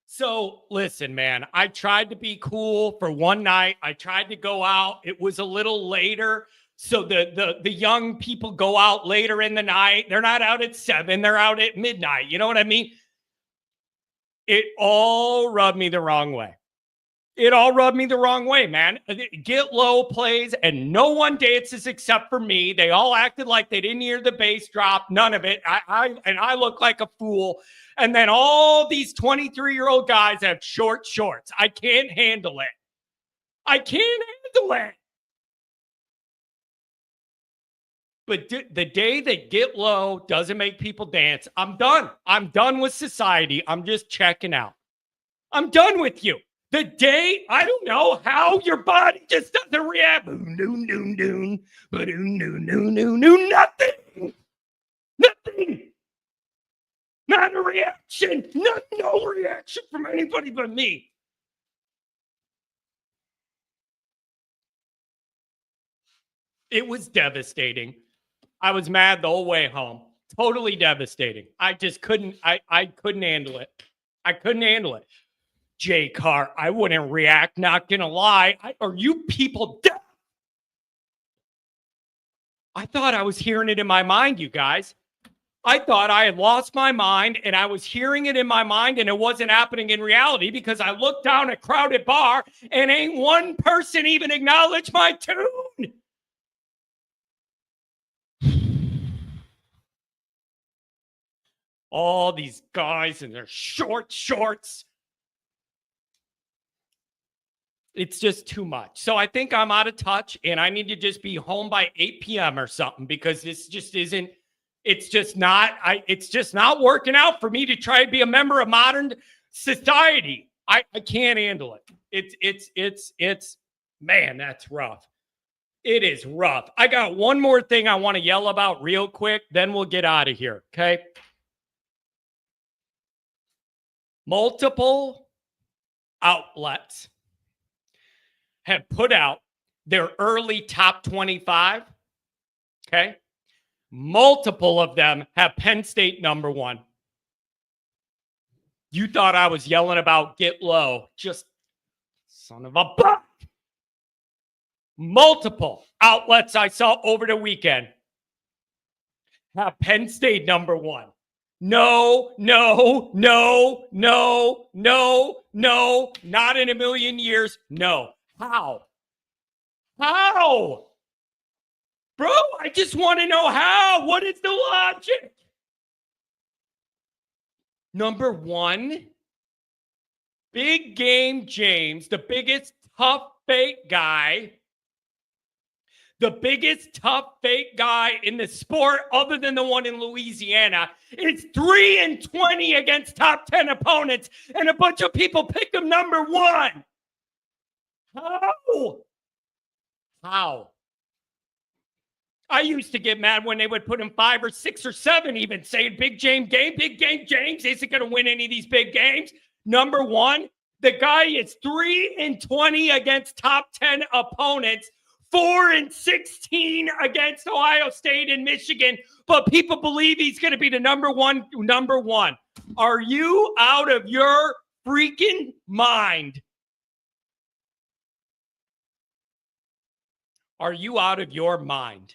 So listen, man, I tried to be cool for one night. I tried to go out. It was a little later. So the young people go out later in the night. They're not out at 7. They're out at midnight. You know what I mean? It all rubbed me the wrong way. Man. Get Low plays and no one dances except for me. They all acted like they didn't hear the bass drop. None of it. I look like a fool. And then all these 23-year-old guys have short shorts. I can't handle it. But the day that Get Low doesn't make people dance, I'm done. I'm done with society. I'm just checking out. I'm done with you. The day, I don't know how your body just doesn't react. Nothing. Not a reaction. No reaction from anybody but me. It was devastating. I was mad the whole way home. Totally devastating. I just couldn't, I couldn't handle it. Jay Carr, I wouldn't react, not gonna lie. Are you people deaf? I thought I was hearing it in my mind, you guys. I thought I had lost my mind, and I was hearing it in my mind, and it wasn't happening in reality because I looked down a crowded bar and ain't one person even acknowledged my tune. All these guys in their short shorts. It's just too much. So I think I'm out of touch, and I need to just be home by 8 p.m. or something because this just isn't, it's just not working out for me to try to be a member of modern society. I can't handle it. It's man, that's rough. It is rough. I got one more thing I want to yell about real quick, then we'll get out of here, okay? Multiple outlets have put out their early top 25, okay? Multiple of them have Penn State number 1. You thought I was yelling about get low. Just son of a butt. Multiple outlets I saw over the weekend have Penn State number 1. No, not in a million years. No. How? Bro, I just want to know how. What is the logic? Number 1, Big Game James, the biggest tough fake guy. The biggest tough fake guy in the sport, other than the one in Louisiana, is 3-20 against top 10 opponents, and a bunch of people pick him number 1. How? I used to get mad when they would put him 5 or 6 or 7, even saying Big Game James isn't going to win any of these big games. Number 1, the guy is 3-20 against top 10 opponents. 4-16 against Ohio State and Michigan, but people believe he's going to be the number one. Are you out of your freaking mind? Are you out of your mind?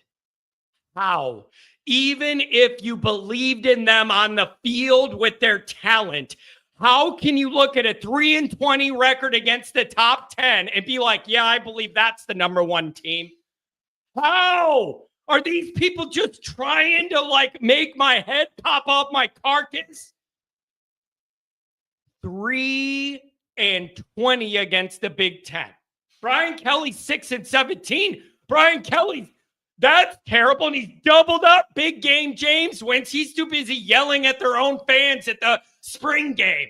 How? Even if you believed in them on the field with their talent, how can you look at a 3-20 record against the top 10 and be like, yeah, I believe that's the number 1 team? How? Are these people just trying to make my head pop off my carcass? 3-20 against the Big Ten. Brian Kelly 6-17. Brian Kelly, that's terrible. And he's doubled up Big Game James wins. He's too busy yelling at their own fans at the spring game.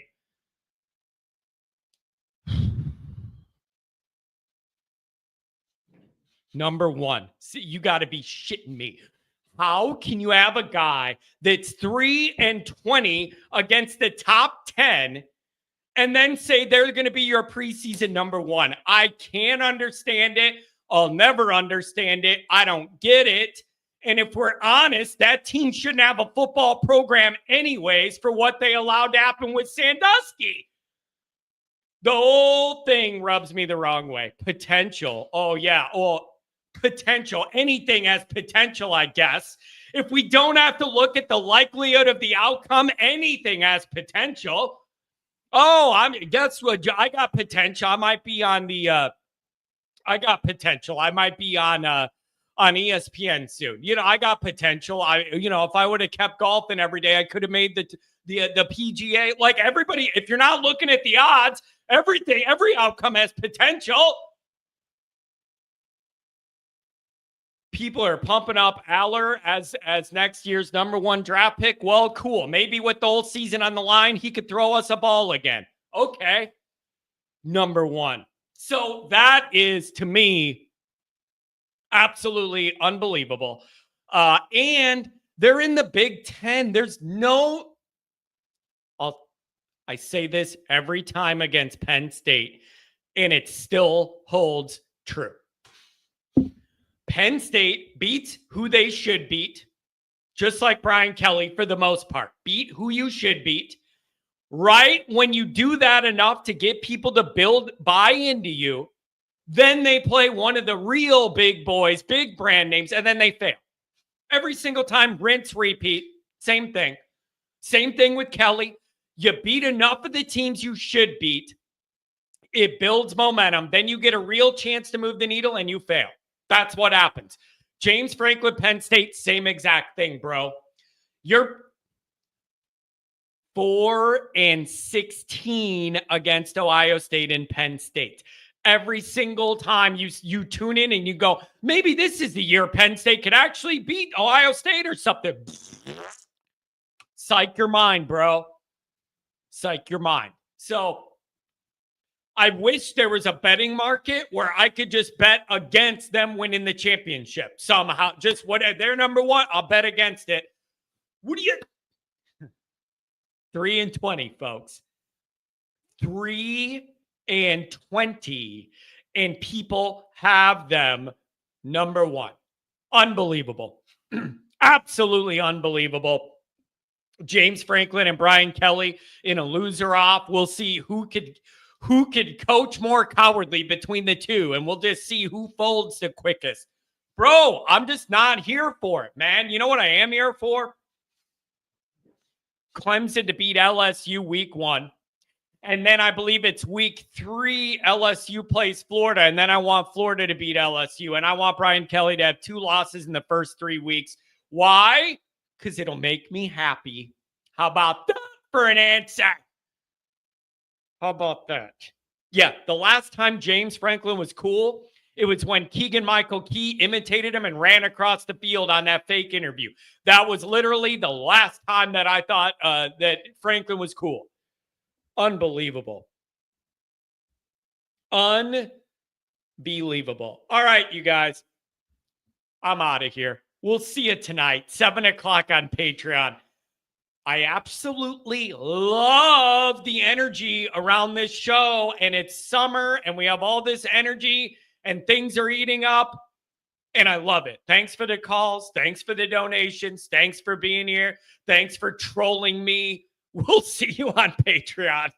Number 1, see, you got to be shitting me. How can you have a guy that's 3-20 against the top 10 and then say they're going to be your preseason number 1? I can't understand it. I'll never understand it. I don't get it. And if we're honest, that team shouldn't have a football program anyways for what they allowed to happen with Sandusky. The whole thing rubs me the wrong way. Potential. Oh, yeah. Oh, potential. Anything has potential, I guess. If we don't have to look at the likelihood of the outcome, anything has potential. Oh, guess what? I got potential. I might be on the I got potential. I might be on ESPN soon. I got potential. If I would have kept golfing every day, I could have made the PGA. Like everybody, if you're not looking at the odds, every outcome has potential. People are pumping up Aller as next year's number 1 draft pick. Well, cool. Maybe with the whole season on the line, he could throw us a ball again. Okay. Number 1. So that is, to me, absolutely unbelievable. And they're in the Big Ten. There's no, I say this every time against Penn State, and it still holds true. Penn State beats who they should beat, just like Brian Kelly for the most part. Beat who you should beat. Right when you do that enough to get people to buy into you, then they play one of the real big boys, big brand names, and then they fail. Every single time, rinse, repeat. Same thing. Same thing with Kelly. You beat enough of the teams you should beat. It builds momentum. Then you get a real chance to move the needle and you fail. That's what happens. James Franklin, Penn State, same exact thing, bro. You're 4-16 against Ohio State and Penn State. Every single time you tune in and you go, maybe this is the year Penn State could actually beat Ohio State or something. Psych your mind, bro. Psych your mind. So I wish there was a betting market where I could just bet against them winning the championship somehow. Just what they're number one, I'll bet against it. What do you 3-20, folks. 3-20, and people have them number one. Unbelievable. Absolutely unbelievable. James Franklin and Brian Kelly in a loser off. We'll see who could coach more cowardly between the two, and we'll just see who folds the quickest. Bro, I'm just not here for it, man. You know what I am here for? Clemson to beat LSU week 1. And then I believe it's week 3, LSU plays Florida. And then I want Florida to beat LSU. And I want Brian Kelly to have 2 losses in the first 3 weeks. Why? Because it'll make me happy. How about that for an answer? How about that? Yeah, the last time James Franklin was cool, it was when Keegan-Michael Key imitated him and ran across the field on that fake interview. That was literally the last time that I thought that Franklin was cool. Unbelievable. Unbelievable. All right, you guys. I'm out of here. We'll see you tonight, 7 o'clock on Patreon. I absolutely love the energy around this show, and it's summer, and we have all this energy, and things are eating up, and I love it. Thanks for the calls. Thanks for the donations. Thanks for being here. Thanks for trolling me. We'll see you on Patreon.